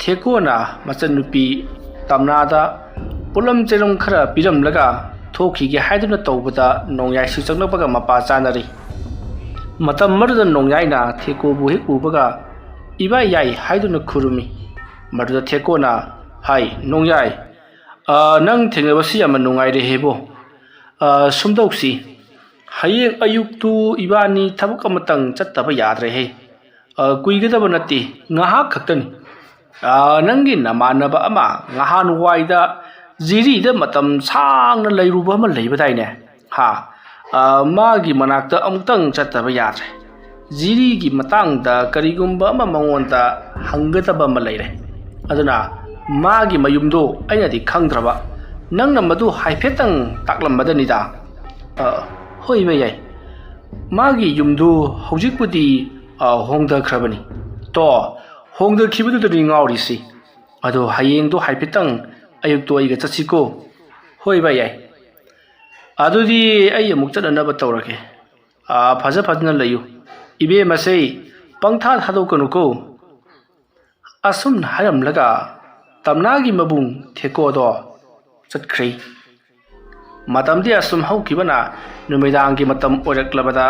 ꯊꯦꯀꯣꯅ ꯃꯆꯟꯅꯨꯄꯤ ꯇꯝꯅꯥꯗ ꯄꯣꯠꯂꯝ ꯆꯩꯔꯝ ꯈꯔ ꯄꯤꯔꯝꯂꯒ ꯊꯣꯛꯈꯤꯒꯦ ꯍꯥꯏꯗꯨꯅ ꯇꯧꯕꯗ ꯅꯣꯡꯌꯥꯏꯁꯨ ꯆꯪꯂꯛꯄꯒ ꯃꯄꯥ ꯆꯥꯅꯔꯤ꯫ ꯃꯇꯝ ꯑꯗꯨꯗ ꯅꯣꯡꯌꯥꯏꯅ ꯊꯦꯀꯣꯕꯨ ꯍꯦꯛ ꯎꯕꯒ ꯏꯕꯥꯏ ꯌꯥꯏ ꯍꯥꯏꯗꯨꯅ ꯈꯨꯔꯨꯝꯃꯤ꯫ ꯃꯗꯨꯗ ꯊꯦꯀꯣꯅ, ꯍꯥꯏ ꯅꯣꯡꯌꯥꯏ, ꯅꯪ ꯊꯦꯡꯅꯕꯁꯤ ꯌꯥꯝꯅ ꯅꯨꯡꯉꯥꯏꯔꯦꯍꯦꯕꯣ꯫ ꯁꯨꯝꯗꯧꯁꯤ, ꯍꯌꯦꯡ ꯑꯌꯨꯛꯇꯨ ꯏꯕꯥꯅꯤ ꯊꯕꯛ ꯑꯃꯇꯪ ꯆꯠꯇꯕ ꯌꯥꯗ꯭ꯔꯦꯍꯦ꯫ ꯀꯨꯏꯒꯗꯕ ꯅꯠꯇꯦ, ꯉꯥꯏꯍꯥꯛ ꯈꯛꯇꯅꯤ꯫ ꯅꯪꯒꯤ ꯅꯃꯥꯟꯅꯕ ꯑꯃ ꯉꯍꯥꯟꯋꯥꯏꯗ ꯖꯤꯔꯤꯗ ꯃꯇꯝ ꯁꯥꯡꯅ ꯂꯩꯔꯨꯕ ꯑꯃ ꯂꯩꯕꯗꯥꯏꯅꯦ? ꯃꯥꯒꯤ ꯃꯅꯥꯛꯇ ꯑꯃꯨꯛꯇꯪ ꯆꯠꯇꯕ ꯌꯥꯗ꯭ꯔꯦ꯫ ꯖꯤꯔꯤꯒꯤ ꯃꯇꯥꯡꯗ ꯀꯔꯤꯒꯨꯝꯕ ꯑꯃ ꯃꯉꯣꯟꯗ ꯍꯪꯒꯗꯕ ꯑꯃ ꯂꯩꯔꯦ꯫ ꯑꯗꯨꯅ ꯃꯥꯒꯤ ꯃꯌꯨꯝꯗꯣ ꯑꯩꯅꯗꯤ ꯈꯪꯗ꯭ꯔꯕ, ꯅꯪꯅ ꯃꯗꯨ ꯍꯥꯏꯐꯦꯠꯇꯪ ꯇꯥꯛꯂꯝꯕꯗꯅꯤꯗ꯫ ꯍꯣꯏ ꯏꯕꯥꯏ ꯌꯥꯏ, ꯃꯥꯒꯤ ꯌꯨꯝꯗꯨ ꯍꯧꯖꯤꯛꯄꯨꯗꯤ ꯍꯣꯡꯗꯈ꯭ꯔꯕꯅꯤ꯫ ꯍꯣꯡꯗꯈꯤꯕꯗꯨꯗꯅꯤ ꯉꯥꯎꯔꯤꯁꯤ꯫ ꯑꯗꯣ ꯍꯌꯦꯡꯗꯣ ꯍꯥꯏꯐꯦꯠꯇꯪ ꯑꯌꯨꯛꯇꯣ ꯑꯩꯒ ꯆꯠꯁꯤꯀꯣ꯫ ꯍꯣꯏ ꯏꯕꯥꯏ ꯌꯥꯏ꯫ ꯑꯗꯨꯗꯤ ꯑꯩ ꯑꯃꯨꯛ ꯆꯠꯅꯅꯕ ꯇꯧꯔꯒꯦ꯫ ꯐꯖꯅ ꯂꯩꯌꯨ ꯏꯕꯦꯝꯃꯁꯦ, ꯄꯪꯊꯥ ꯊꯥꯗꯣꯛꯀꯅꯨꯀꯣ꯫ ꯑꯁꯨꯝꯅ ꯍꯥꯏꯔꯝꯂꯒ ꯇꯝꯅꯥꯒꯤ ꯃꯕꯨꯡ ꯊꯦꯀꯣꯗꯣ ꯆꯠꯈ꯭ꯔꯦ꯫ ꯃꯇꯝꯗꯤ ꯑꯁꯨꯝ ꯍꯧꯈꯤꯕꯅ ꯅꯨꯃꯤꯗꯥꯡꯒꯤ ꯃꯇꯝ ꯑꯣꯏꯔꯛꯂꯕꯗ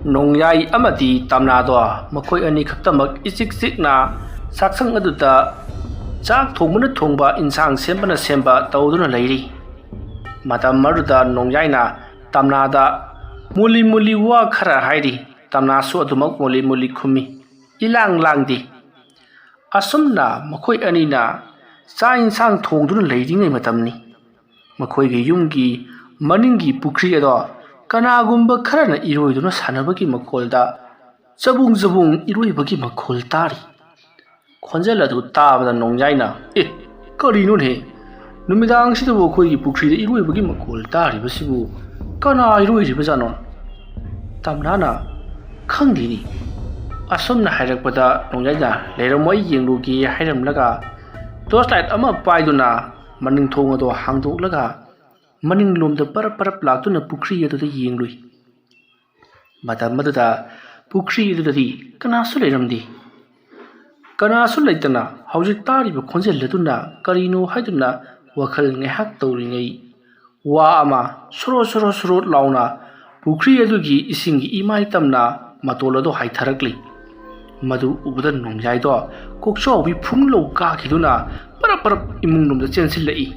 ꯅꯣꯡꯌꯥꯏ ꯑꯃꯗꯤ ꯇꯝꯅꯥꯗꯣ ꯃꯈꯣꯏ ꯑꯅꯤ ꯈꯛꯇꯃꯛ ꯏꯆꯤꯛ ꯆꯤꯛꯅ ꯆꯥꯛꯁꯪ ꯑꯗꯨꯗ ꯆꯥꯛ ꯊꯣꯡꯕꯅ ꯊꯣꯡꯕ, ꯏꯟꯁꯥꯡ ꯁꯦꯝꯕꯅ ꯁꯦꯝꯕ ꯇꯧꯗꯨꯅ ꯂꯩꯔꯤ꯫ ꯃꯇꯝ ꯑꯗꯨꯗ ꯅꯣꯡꯌꯥꯏꯅ ꯇꯝꯅꯥꯗ ꯃꯨꯂꯤ ꯋꯥ ꯈꯔ ꯍꯥꯏꯔꯤ꯫ ꯇꯝꯅꯥꯁꯨ ꯑꯗꯨꯃꯛ ꯃꯨꯂꯤ ꯈꯨꯝꯃꯤ, ꯏꯂꯥꯡ ꯂꯥꯡꯗꯦ꯫ ꯑꯁꯨꯝꯅ ꯃꯈꯣꯏ ꯑꯅꯤꯅ ꯆꯥꯛ ꯏꯟꯁꯥꯡ ꯊꯣꯡꯗꯨꯅ ꯂꯩꯔꯤꯉꯩ ꯃꯇꯝꯅꯤ꯫ ꯃꯈꯣꯏꯒꯤ ꯌꯨꯝꯒꯤ ꯃꯅꯤꯡꯒꯤ ꯄꯨꯈ꯭ꯔꯤ ꯑꯗꯣ ꯀꯅꯥꯒꯨꯝꯕ ꯈꯔꯅ ꯏꯔꯣꯏꯗꯨꯅ ꯁꯥꯟꯅꯕꯒꯤ ꯃꯈꯣꯜꯗ ꯆꯕꯨꯡ ꯏꯔꯣꯏꯕꯒꯤ ꯃꯈꯣꯜ ꯇꯥꯔꯤ꯫ ꯈꯣꯟꯖꯦꯜ ꯑꯗꯨ ꯇꯥꯕꯗ ꯅꯣꯡꯌꯥꯏꯅ, ꯀꯔꯤꯅꯣꯅꯦ, ꯅꯨꯃꯤꯗꯥꯡꯁꯤꯗꯕꯨ ꯑꯩꯈꯣꯏꯒꯤ ꯄꯨꯈ꯭ꯔꯤꯗ ꯏꯔꯣꯏꯕꯒꯤ ꯃꯈꯣꯜ ꯇꯥꯔꯤꯕꯁꯤꯕꯨ ꯀꯅꯥ ꯏꯔꯣꯏꯔꯤꯕꯖꯥꯠꯅꯣ? ꯇꯝꯅꯥꯅ, ꯈꯪꯗꯦꯅꯤ꯫ ꯑꯁꯨꯝꯅ ꯍꯥꯏꯔꯛꯄꯗ ꯅꯣꯡꯌꯥꯏꯅ, ꯂꯩꯔꯝꯃꯣ ꯑꯩ ꯌꯦꯡꯂꯨꯒꯦ ꯍꯥꯏꯔꯝꯂꯒ ꯇꯣꯔꯆ ꯂꯥꯏꯠ ꯑꯃ ꯄꯥꯏꯗꯨꯅ ꯃꯅꯤꯡ ꯊꯣꯡ ꯑꯗꯣ ꯍꯥꯡꯗꯣꯛꯂꯒ ꯃꯅꯤꯡꯂꯣꯝꯗ ꯄꯔꯞ ꯂꯥꯛꯇꯨꯅ ꯄꯨꯈ꯭ꯔꯤ ꯑꯗꯨꯗ ꯌꯦꯡꯂꯨꯏ꯫ ꯃꯇꯝ ꯑꯗꯨꯗ ꯄꯨꯈ꯭ꯔꯤ ꯑꯗꯨꯗꯗꯤ ꯀꯅꯥꯁꯨ ꯂꯩꯔꯝꯗꯦ꯫ ꯀꯅꯥꯁꯨ ꯂꯩꯇꯅ ꯍꯧꯖꯤꯛ ꯇꯥꯔꯤꯕ ꯈꯣꯟꯖꯦꯜ ꯑꯗꯨꯅ ꯀꯔꯤꯅꯣ ꯍꯥꯏꯗꯨꯅ ꯋꯥꯈꯜ ꯉꯥꯏꯍꯥꯛ ꯇꯧꯔꯤꯉꯩ ꯋꯥ ꯑꯃ ꯁꯣꯔꯣ ꯂꯥꯎꯅ ꯄꯨꯈ꯭ꯔꯤ ꯑꯗꯨꯒꯤ ꯏꯁꯤꯡꯒꯤ ꯏꯃꯥꯏ ꯇꯝꯅ ꯃꯇꯣꯜ ꯑꯗꯨ ꯍꯥꯏꯊꯔꯛꯂꯤ꯫ ꯃꯗꯨ ꯎꯕꯗ ꯅꯣꯡꯌꯥꯏꯗꯣ ꯀꯣꯛꯆꯥꯎꯕꯤ ꯐꯨꯡꯂꯧ ꯀꯥꯈꯤꯗꯨꯅ ꯄꯔꯞ ꯏꯃꯨꯡꯂꯣꯝꯗ ꯆꯦꯟꯁꯤꯜꯂꯛꯏ꯫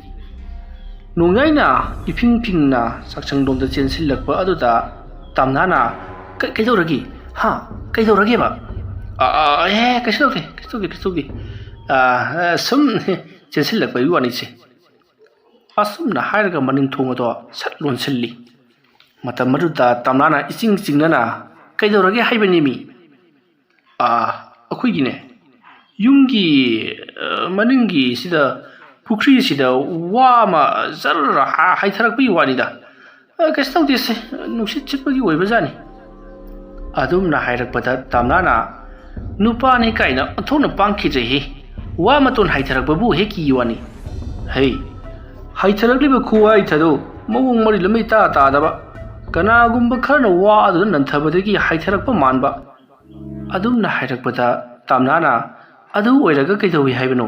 ꯅꯣꯡꯌꯥꯏꯅ ꯏꯐꯤꯡ ꯐꯤꯡꯅ ꯆꯥꯛꯁꯪꯂꯣꯝꯗ ꯆꯦꯟꯁꯤꯜꯂꯛꯄ ꯑꯗꯨꯗ ꯇꯝꯅꯥꯅ ꯀꯩꯗꯧꯔꯒꯦ ꯍꯥ ꯀꯩꯗꯧꯔꯒꯦꯕ ꯀꯩꯁꯨ ꯇꯧꯗꯦ ꯁꯨꯝ ꯆꯦꯟꯁꯤꯜꯂꯛꯄꯒꯤ ꯋꯥꯅꯤꯁꯦ ꯑꯁꯨꯝꯅ ꯍꯥꯏꯔꯒ ꯃꯅꯤꯡ ꯊꯣꯡ ꯑꯗꯣ ꯁꯠ ꯂꯣꯟꯁꯤꯜꯂꯤ ꯃꯇꯝ ꯑꯗꯨꯗ ꯇꯝꯅꯥꯅ ꯏꯆꯤꯡ ꯆꯤꯡꯅꯅ ꯀꯩꯗꯧꯔꯒꯦ ꯍꯥꯏꯕꯅꯤꯃꯤ ꯑꯩꯈꯣꯏꯒꯤꯅꯦ ꯌꯨꯝꯒꯤ ꯃꯅꯤꯡꯒꯤ ꯁꯤꯗ ꯄꯨꯈ꯭ꯔꯤꯁꯤꯗ ꯋꯥ ꯑꯃ ꯖꯔ ꯍꯥꯏꯊꯔꯛꯄꯒꯤ ꯋꯥꯅꯤꯗ ꯀꯩꯁꯨ ꯇꯧꯗꯦꯁꯦ ꯅꯨꯡꯁꯤꯠ ꯁꯤꯠꯄꯒꯤ ꯑꯣꯏꯕꯖꯥꯠꯅꯤ ꯑꯗꯨꯝꯅ ꯍꯥꯏꯔꯛꯄꯗ ꯇꯝꯅꯥꯅ ꯅꯨꯄꯥꯅꯤ ꯀꯥꯏꯅ ꯑꯣꯟꯊꯣꯛꯅ ꯄꯥꯡꯈꯤꯗ꯭ꯔꯦꯍꯦ ꯋꯥ ꯃꯇꯣꯟ ꯍꯥꯏꯊꯔꯛꯄꯕꯨ ꯍꯦꯛ ꯀꯤꯌꯨ ꯋꯥꯅꯤ ꯍꯩ ꯍꯥꯏꯊꯔꯛꯂꯤꯕ ꯈꯨꯍꯥꯏꯊꯗꯨ ꯃꯑꯣꯡ ꯃꯔꯤ ꯂꯝꯩ ꯇꯥꯗꯕ ꯀꯅꯥꯒꯨꯝꯕ ꯈꯔꯅ ꯋꯥ ꯑꯗꯨꯗ ꯅꯟꯊꯕꯗꯒꯤ ꯍꯥꯏꯊꯔꯛꯄ ꯃꯥꯟꯕ ꯑꯗꯨꯝꯅ ꯍꯥꯏꯔꯛꯄꯗ ꯇꯝꯅꯥꯅ ꯑꯗꯨ ꯑꯣꯏꯔꯒ ꯀꯩꯗꯧꯏ ꯍꯥꯏꯕꯅꯣ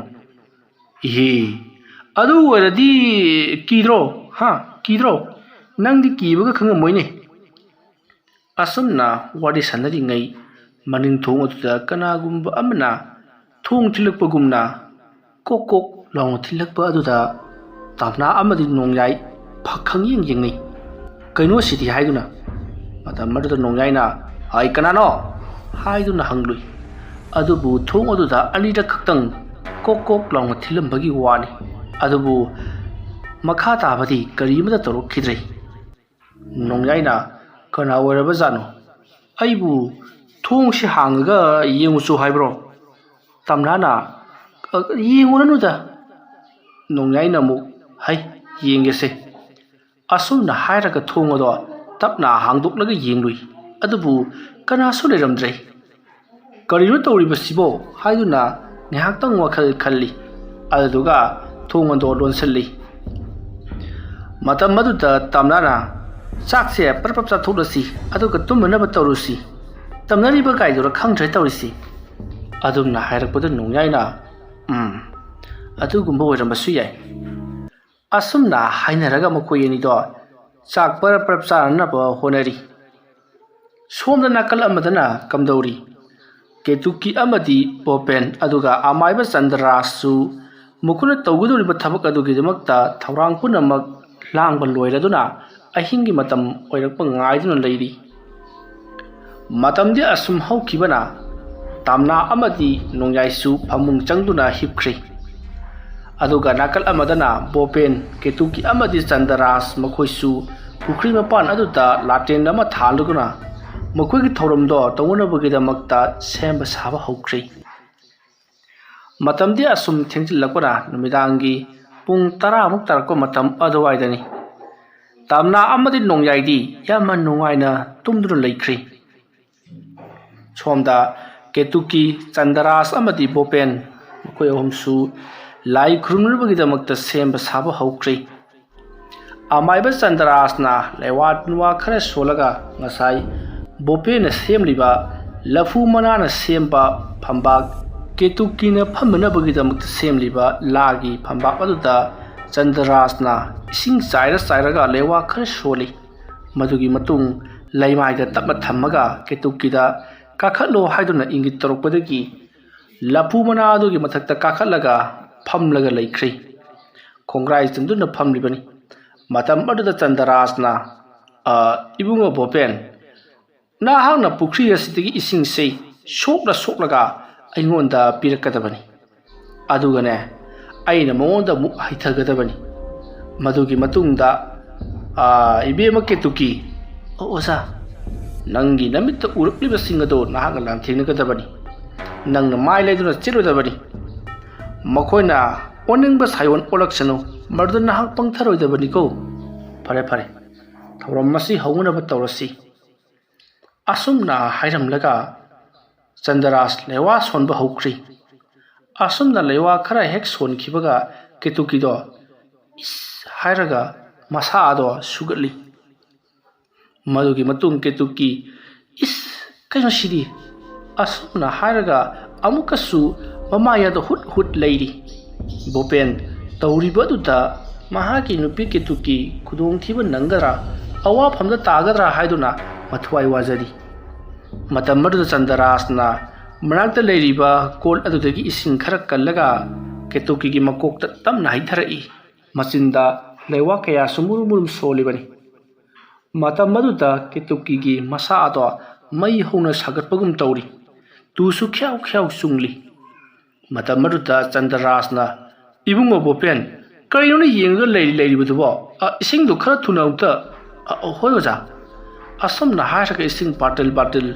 ꯏꯍꯦ ꯑꯗꯨ ꯑꯣꯏꯔꯗꯤ ꯀꯤꯗ꯭ꯔꯣ ꯅꯪꯗꯤ ꯀꯤꯕꯒ ꯈꯪꯉꯝꯃꯣꯏꯅꯦ ꯑꯁꯨꯝꯅ ꯋꯥꯔꯤ ꯁꯥꯟꯅꯔꯤꯉꯩ ꯃꯅꯤꯡ ꯊꯣꯡ ꯑꯗꯨꯗ ꯀꯅꯥꯒꯨꯝꯕ ꯑꯃꯅ ꯊꯣꯡ ꯊꯤꯜꯂꯛꯄꯒꯨꯝꯅ ꯀꯣꯛ ꯀꯣꯛ ꯂꯥꯎꯅ ꯊꯤꯜꯂꯛꯄ ꯑꯗꯨꯗ ꯇꯝꯅꯥ ꯑꯃꯗꯤ ꯅꯣꯡꯌꯥꯏ ꯐꯈꯪ ꯌꯦꯡꯅꯩ ꯀꯩꯅꯣꯁꯤꯗꯤ ꯍꯥꯏꯗꯨꯅ ꯃꯇꯝ ꯑꯗꯨꯗ ꯅꯣꯡꯌꯥꯏꯅ ꯀꯅꯥꯅꯣ ꯍꯥꯏꯗꯨꯅ ꯍꯪꯂꯨꯏ ꯑꯗꯨꯕꯨ ꯊꯣꯡ ꯑꯗꯨꯗ ꯑꯅꯤꯔꯛ ꯈꯛꯇꯪ ꯀꯣꯛ ꯀꯣꯛ ꯂꯥꯎꯅ ꯊꯤꯜꯂꯝꯕꯒꯤ ꯋꯥꯅꯤ ꯑꯗꯨꯕꯨ ꯃꯈꯥ ꯇꯥꯕꯗꯤ ꯀꯔꯤꯃꯇ ꯇꯧꯔꯛꯈꯤꯗ꯭ꯔꯦ ꯅꯣꯡꯌꯥꯏꯅ ꯀꯅꯥ ꯑꯣꯏꯔꯕꯖꯥꯠꯅꯣ ꯑꯩꯕꯨ ꯊꯣꯡꯁꯤ ꯍꯥꯡꯉꯒ ꯌꯦꯡꯉꯨꯆꯣ ꯍꯥꯏꯕ꯭ꯔꯣ ꯇꯝꯅꯥꯅ ꯌꯦꯡꯉꯨꯔꯅꯨꯗ ꯅꯣꯡꯌꯥꯏꯅ ꯑꯃꯨꯛ ꯌꯦꯡꯒꯦꯁꯦ ꯑꯁꯨꯝꯅ ꯍꯥꯏꯔꯒ ꯊꯣꯡ ꯑꯗꯣ ꯇꯞꯅ ꯍꯥꯡꯗꯣꯛꯂꯒ ꯌꯦꯡꯂꯨꯏ ꯑꯗꯨꯕꯨ ꯀꯅꯥꯁꯨ ꯂꯩꯔꯝꯗ꯭ꯔꯦ ꯀꯔꯤꯅꯣ ꯇꯧꯔꯤꯕꯁꯤꯕꯣ ꯍꯥꯏꯗꯨꯅ ꯉꯥꯏꯍꯥꯛꯇꯪ ꯋꯥꯈꯜ ꯈꯜꯂꯤ ꯑꯗꯨꯗꯨꯒ ꯊꯣꯡ ꯑꯗꯣ ꯂꯣꯟꯁꯤꯜꯂꯤ ꯃꯇꯝ ꯑꯗꯨꯗ ꯇꯝꯅꯥꯅ ꯆꯥꯛꯁꯦ ꯄꯔꯞ ꯆꯥꯊꯣꯛꯂꯁꯤ ꯑꯗꯨꯒ ꯇꯨꯝꯅꯅꯕ ꯇꯧꯔꯨꯁꯤ ꯇꯝꯅꯔꯤꯕ ꯀꯥꯏꯗꯨꯔ ꯈꯪꯗ꯭ꯔꯦ ꯇꯧꯔꯤꯁꯤ ꯑꯗꯨꯝꯅ ꯍꯥꯏꯔꯛꯄꯗ ꯅꯣꯡꯌꯥꯏꯅ ꯑꯗꯨꯒꯨꯝꯕ ꯑꯣꯏꯔꯝꯕꯁꯨ ꯌꯥꯏ ꯑꯁꯨꯝꯅ ꯍꯥꯏꯅꯔꯒ ꯃꯈꯣꯏ ꯑꯅꯤꯗꯣ ꯆꯥꯛ ꯄꯔꯞ ꯆꯥꯅꯅꯕ ꯍꯣꯠꯅꯔꯤ ꯁꯣꯝꯗ ꯅꯥꯀꯜ ꯑꯃꯗꯅ ꯀꯝꯗꯧꯔꯤ ꯀꯦꯇꯨꯀꯤ ꯑꯃꯗꯤ ꯕꯣꯄꯦꯟ ꯑꯗꯨꯒ ꯑꯃꯥꯏꯕ ꯆꯟꯗ꯭ꯔꯔꯥꯖꯁꯨ ꯃꯈꯣꯏꯅ ꯇꯧꯒꯗꯧꯔꯤꯕ ꯊꯕꯛ ꯑꯗꯨꯒꯤꯗꯃꯛꯇ ꯊꯧꯔꯥꯡ ꯄꯨꯝꯅꯃꯛ ꯂꯥꯡꯕ ꯂꯣꯏꯔꯗꯨꯅ ꯑꯍꯤꯡꯒꯤ ꯃꯇꯝ ꯑꯣꯏꯔꯛꯄ ꯉꯥꯏꯗꯨꯅ ꯂꯩꯔꯤ ꯃꯇꯝꯗꯤ ꯑꯁꯨꯝ ꯍꯧꯈꯤꯕꯅ ꯇꯝꯅꯥ ꯑꯃꯗꯤ ꯅꯣꯡꯌꯥꯏꯁꯨ ꯐꯃꯨꯡ ꯆꯪꯗꯨꯅ ꯍꯤꯞꯈ꯭ꯔꯦ ꯑꯗꯨꯒ ꯅꯥꯀꯜ ꯑꯃꯗꯅ ꯕꯣꯄꯦꯟ ꯀꯦꯇꯨꯀꯤ ꯑꯃꯗꯤ ꯆꯟꯗ꯭ꯔꯔꯥꯖ ꯃꯈꯣꯏꯁꯨ ꯄꯨꯈ꯭ꯔꯤ ꯃꯄꯥꯟ ꯑꯗꯨꯗ ꯂꯥꯇꯦꯟ ꯑꯃ ꯊꯥꯜꯂꯗꯨꯅ ꯃꯈꯣꯏꯒꯤ ꯊꯧꯔꯝꯗꯣ ꯇꯧꯅꯅꯕꯒꯤꯗꯃꯛꯇ ꯁꯦꯝꯕ ꯁꯥꯕ ꯍꯧꯈ꯭ꯔꯦ ꯃꯇꯝꯗꯤ ꯑꯁꯨꯝ ꯊꯦꯡꯖꯤꯜꯂꯛꯄꯅ ꯅꯨꯃꯤꯗꯥꯡꯒꯤ ꯄꯨꯡ 10 ꯇꯥꯔꯛꯄ ꯃꯇꯝ ꯑꯗꯨꯋꯥꯏꯗꯅꯤ ꯇꯝꯅꯥ ꯑꯃꯗꯤ ꯅꯣꯡꯌꯥꯏꯗꯤ ꯌꯥꯝꯅ ꯅꯨꯡꯉꯥꯏꯅ ꯇꯨꯝꯗꯨꯅ ꯂꯩꯈ꯭ꯔꯦ ꯁꯣꯝꯗ ꯀꯦꯇꯨꯀꯤ ꯆꯟꯗ꯭ꯔꯔꯥꯖ ꯑꯃꯗꯤ ꯕꯣꯄꯦꯟ ꯃꯈꯣꯏ ꯑꯍꯨꯝꯁꯨ ꯂꯥꯏ ꯈꯨꯔꯨꯝꯅꯕꯒꯤꯗꯃꯛꯇ ꯁꯦꯝꯕ ꯁꯥꯕ ꯍꯧꯈ꯭ꯔꯦ ꯑꯃꯥꯏꯕ ꯆꯟꯗ꯭ꯔꯔꯥꯖꯅ ꯂꯩꯋꯥ ꯇꯤꯟꯋꯥ ꯈꯔ ꯁꯣꯜꯂꯒ ꯉꯁꯥꯏ ꯕꯣꯄꯦꯟꯅ ꯁꯦꯝꯂꯤꯕ ꯂꯐꯨ ꯃꯅꯥꯅ ꯁꯦꯝꯕ ꯐꯝꯕꯥꯛ ꯀꯦꯇꯨꯀꯤꯅ ꯐꯝꯅꯅꯕꯒꯤꯗꯃꯛꯇ ꯁꯦꯝꯂꯤꯕ ꯂꯥꯒꯤ ꯐꯝꯕꯥꯛ ꯑꯗꯨꯗ ꯆꯟꯗ꯭ꯔꯔꯥꯖꯅ ꯏꯁꯤꯡ ꯆꯥꯏꯔꯒ ꯂꯩꯋꯥ ꯈꯔ ꯁꯣꯜꯂꯤ ꯃꯗꯨꯒꯤ ꯃꯇꯨꯡ ꯂꯩꯃꯥꯏꯗ ꯇꯞꯅ ꯊꯝꯃꯒ ꯀꯦꯇꯨꯀꯤꯗ ꯀꯥꯈꯠꯂꯣ ꯍꯥꯏꯗꯨꯅ ꯏꯪꯒꯤꯠ ꯇꯧꯔꯛꯄꯗꯒꯤ ꯂꯐꯨ ꯃꯅꯥ ꯑꯗꯨꯒꯤ ꯃꯊꯛꯇ ꯀꯥꯈꯠꯂꯒ ꯐꯝꯂꯒ ꯂꯩꯈ꯭ꯔꯦ ꯈꯣꯡꯒ꯭ꯔꯥꯏ ꯆꯟꯗꯨꯅ ꯐꯝꯂꯤꯕꯅꯤ ꯃꯇꯝ ꯑꯗꯨꯗ ꯆꯟꯗ꯭ꯔꯔꯥꯖꯅ ꯏꯕꯨꯡꯉꯣ ꯕꯣꯄꯦꯟ ꯅꯍꯥꯛꯅ ꯄꯨꯈ꯭ꯔꯤ ꯑꯁꯤꯗꯒꯤ ꯏꯁꯤꯡꯁꯦ ꯁꯣꯛꯂꯒ ꯑꯩꯉꯣꯟꯗ ꯄꯤꯔꯛꯀꯗꯕꯅꯤ ꯑꯗꯨꯒꯅꯦ ꯑꯩꯅ ꯃꯉꯣꯟꯗ ꯑꯃꯨꯛ ꯍꯩꯊꯒꯗꯕꯅꯤ ꯃꯗꯨꯒꯤ ꯃꯇꯨꯡꯗ ꯏꯕꯦꯝꯃ ꯀꯦꯇꯨꯀꯤ ꯑꯣꯖꯥ ꯅꯪꯒꯤ ꯅꯃꯤꯠꯇ ꯎꯔꯛꯂꯤꯕꯁꯤꯡ ꯑꯗꯨ ꯅꯍꯥꯛꯅ ꯂꯥꯟꯊꯦꯡꯅꯒꯗꯕꯅꯤ ꯅꯪꯅ ꯃꯥꯏ ꯂꯩꯗꯨꯅ ꯆꯦꯜꯂꯣꯏꯗꯕꯅꯤ ꯃꯈꯣꯏꯅ ꯑꯣꯟꯅꯤꯡꯕ ꯁꯥꯏꯑꯣꯟ ꯑꯣꯜꯂꯛꯁꯅꯨ ꯃꯗꯨꯗ ꯅꯍꯥꯛ ꯄꯪꯊꯔꯣꯏꯗꯕꯅꯤꯀꯣ ꯐꯔꯦ ꯊꯧꯔꯝ ꯑꯁꯤ ꯍꯧꯅꯕ ꯇꯧꯔꯁꯤ ꯑꯁꯨꯝꯅ ꯍꯥꯏꯔꯝꯂꯒ ꯆꯟꯗ꯭ꯔꯔꯥꯖ ꯂꯩꯋꯥ ꯁꯣꯟꯕ ꯍꯧꯈ꯭ꯔꯦ ꯑꯁꯨꯝꯅ ꯂꯩꯋꯥ ꯈꯔ ꯍꯦꯛ ꯁꯣꯟꯈꯤꯕꯒ ꯀꯦꯇꯨꯀꯤꯗꯣ ꯏꯁ ꯍꯥꯏꯔꯒ ꯃꯁꯥꯗꯣ ꯁꯨꯒꯠꯂꯤ ꯃꯗꯨꯒꯤ ꯃꯇꯨꯡ ꯀꯦꯇꯨꯀꯤ ꯏꯁ ꯀꯩꯅꯣ ꯁꯤꯗꯤ ꯑꯁꯨꯝꯅ ꯍꯥꯏꯔꯒ ꯑꯃꯨꯛꯀꯁꯨ ꯃꯃꯥꯏꯗ ꯍꯨꯠ ꯂꯩꯔꯤ ꯕꯣꯄꯦꯟ ꯇꯧꯔꯤꯕ ꯑꯗꯨꯗ ꯃꯍꯥꯛꯀꯤ ꯅꯨꯄꯤ ꯀꯦꯇꯨꯀꯤ ꯈꯨꯗꯣꯡꯊꯤꯕ ꯅꯪꯒꯗ꯭ꯔꯥ ꯑꯋꯥꯐꯝꯗ ꯇꯥꯒꯗ꯭ꯔꯥ ꯍꯥꯏꯗꯨꯅ ꯃꯊ꯭ꯋꯥꯏ ꯋꯥꯖꯔꯤ ꯃꯇꯝ ꯑꯗꯨꯗ ꯆꯟꯗ꯭ꯔꯔꯥꯖꯅ ꯃꯅꯥꯛꯇ ꯂꯩꯔꯤꯕ ꯀꯣꯜ ꯑꯗꯨꯗꯒꯤ ꯏꯁꯤꯡ ꯈꯔ ꯀꯜꯂꯒ ꯀꯦꯇꯨꯀꯤꯒꯤ ꯃꯀꯣꯛꯇ ꯇꯞꯅ ꯍꯩꯊꯔꯛꯏ ꯃꯆꯤꯟꯗ ꯂꯩꯋꯥ ꯀꯌꯥꯁꯨ ꯃꯨꯔꯨꯝ ꯃꯨꯔꯨꯝ ꯁꯣꯜꯂꯤꯕꯅꯤ꯫ ꯃꯇꯝ ꯑꯗꯨꯗ ꯀꯦꯇꯨꯀꯤꯒꯤ ꯃꯁꯥ ꯑꯗꯣ ꯃꯩ ꯍꯧꯅ ꯁꯥꯒꯠꯄꯒꯨꯝ ꯇꯧꯔꯤ꯫ ꯇꯨꯁꯨ ꯈ꯭ꯌꯥꯎ ꯈ꯭ꯌꯥꯎ ꯆꯨꯡꯂꯤ꯫ ꯃꯇꯝ ꯑꯗꯨꯗ ꯆꯟꯗ꯭ꯔꯔꯥꯖꯅ "ꯏꯕꯨꯡꯉꯣ ꯕꯣꯄꯦꯟ, ꯀꯔꯤꯅꯣꯅ ꯌꯦꯡꯉꯒ ꯂꯩꯔꯤꯕꯗꯨꯕꯣ? ꯏꯁꯤꯡꯗꯣ ꯈꯔ ꯊꯨꯅ ꯑꯃꯨꯛꯇ..." "ꯍꯣꯏ ꯑꯣꯖꯥ." ꯑꯁꯨꯝꯅ ꯍꯥꯏꯔꯒ ꯏꯁꯤꯡ ꯕꯥꯔꯇꯤꯜ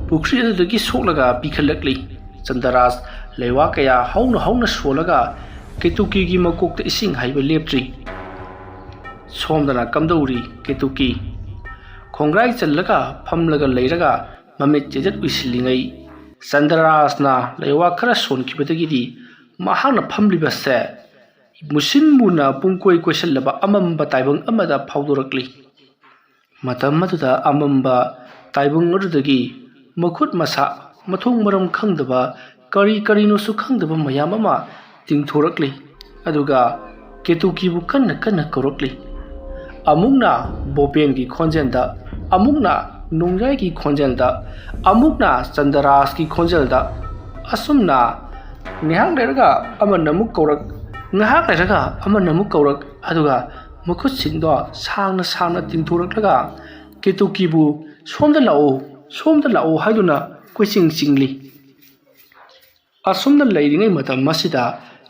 ꯄꯨꯈ꯭ꯔꯤ ꯑꯗꯨꯗꯒꯤ ꯁꯣꯛꯂꯒ ꯄꯤꯈꯠꯂꯛꯂꯤ꯫ ꯆꯟꯗ꯭ꯔꯔꯥꯖ ꯂꯩꯋꯥ ꯀꯌꯥ ꯍꯧꯅ ꯍꯧꯅ ꯁꯣꯜꯂꯒ ꯀꯦꯇꯨꯀꯤꯒꯤ ꯃꯀꯣꯛꯇ ꯏꯁꯤꯡ ꯍꯩꯕ ꯂꯦꯞꯇ꯭ꯔꯤ꯫ ꯁꯣꯝꯗꯅ ꯀꯝꯗꯧꯔꯤ ꯀꯦꯇꯨꯀꯤ? ꯈꯣꯡꯒ꯭ꯔꯥꯏ ꯆꯜꯂꯒ ꯐꯝꯂꯒ ꯂꯩꯔꯒ ꯃꯃꯤꯠ ꯆꯦꯖꯠ ꯎꯏꯁꯤꯜꯂꯤꯉꯩ ꯆꯟꯗ꯭ꯔꯔꯥꯖꯅ ꯂꯩꯋꯥ ꯈꯔ ꯁꯣꯟꯈꯤꯕꯗꯒꯤꯗꯤ ꯃꯍꯥꯛꯅ ꯐꯝꯂꯤꯕꯁꯦ ꯃꯨꯁꯤꯟ ꯃꯨꯅ ꯄꯨꯡꯀꯣꯏ ꯀꯣꯏꯁꯤꯜꯂꯕ ꯑꯃꯝꯕ ꯇꯥꯏꯕꯪ ꯑꯃꯗ ꯐꯥꯎꯗꯣꯔꯛꯂꯤ꯫ ꯃꯇꯝ ꯑꯗꯨꯗ ꯑꯃꯝꯕ ꯇꯥꯏꯕꯪ ꯑꯗꯨꯗꯒꯤ ꯃꯈꯨꯠ ꯃꯁꯥ ꯃꯊꯣꯡ ꯃꯔꯝ ꯈꯪꯗꯕ ꯀꯔꯤꯅꯣꯁꯨ ꯈꯪꯗꯕ ꯃꯌꯥꯝ ꯑꯃ ꯇꯤꯡꯊꯣꯔꯛꯂꯤ꯫ ꯑꯗꯨꯒ ꯀꯦꯇꯨꯀꯤꯕꯨ ꯀꯟꯅ ꯀꯟꯅ ꯀꯧꯔꯛꯂꯤ꯫ ꯑꯃꯨꯛꯅ ꯕꯣꯄꯦꯟꯒꯤ ꯈꯣꯟꯖꯦꯜꯗ, ꯑꯃꯨꯛꯅ ꯅꯣꯡꯖꯥꯏꯒꯤ ꯈꯣꯟꯖꯦꯜꯗ, ꯑꯃꯨꯛꯅ ꯆꯟꯗ꯭ꯔꯔꯥꯖꯀꯤ ꯈꯣꯟꯖꯦꯜꯗ꯫ ꯑꯁꯨꯝꯅ ꯉꯥꯏꯍꯥꯛ ꯂꯩꯔꯒ ꯑꯃꯅ ꯑꯃꯨꯛ ꯀꯧꯔꯛ, ꯉꯥꯏꯍꯥꯛ ꯂꯩꯔꯒ ꯑꯃꯅ ꯑꯃꯨꯛ ꯀꯧꯔꯛ, ꯑꯗꯨꯒ ꯃꯈꯨꯠꯁꯤꯡꯗꯣ ꯁꯥꯡꯅ ꯁꯥꯡꯅ ꯇꯤꯡꯊꯣꯔꯛꯂꯒ ꯀꯦꯇꯨꯀꯤꯕꯨ "ꯁꯣꯝꯗ ꯂꯥꯛꯑꯣ" ꯍꯥꯏꯗꯨꯅ ꯀꯣꯏꯆꯤꯡ ꯆꯤꯡꯂꯤ꯫ ꯑꯁꯨꯝꯅ ꯂꯩꯔꯤꯉꯩ ꯃꯇꯝ ꯑꯁꯤꯗ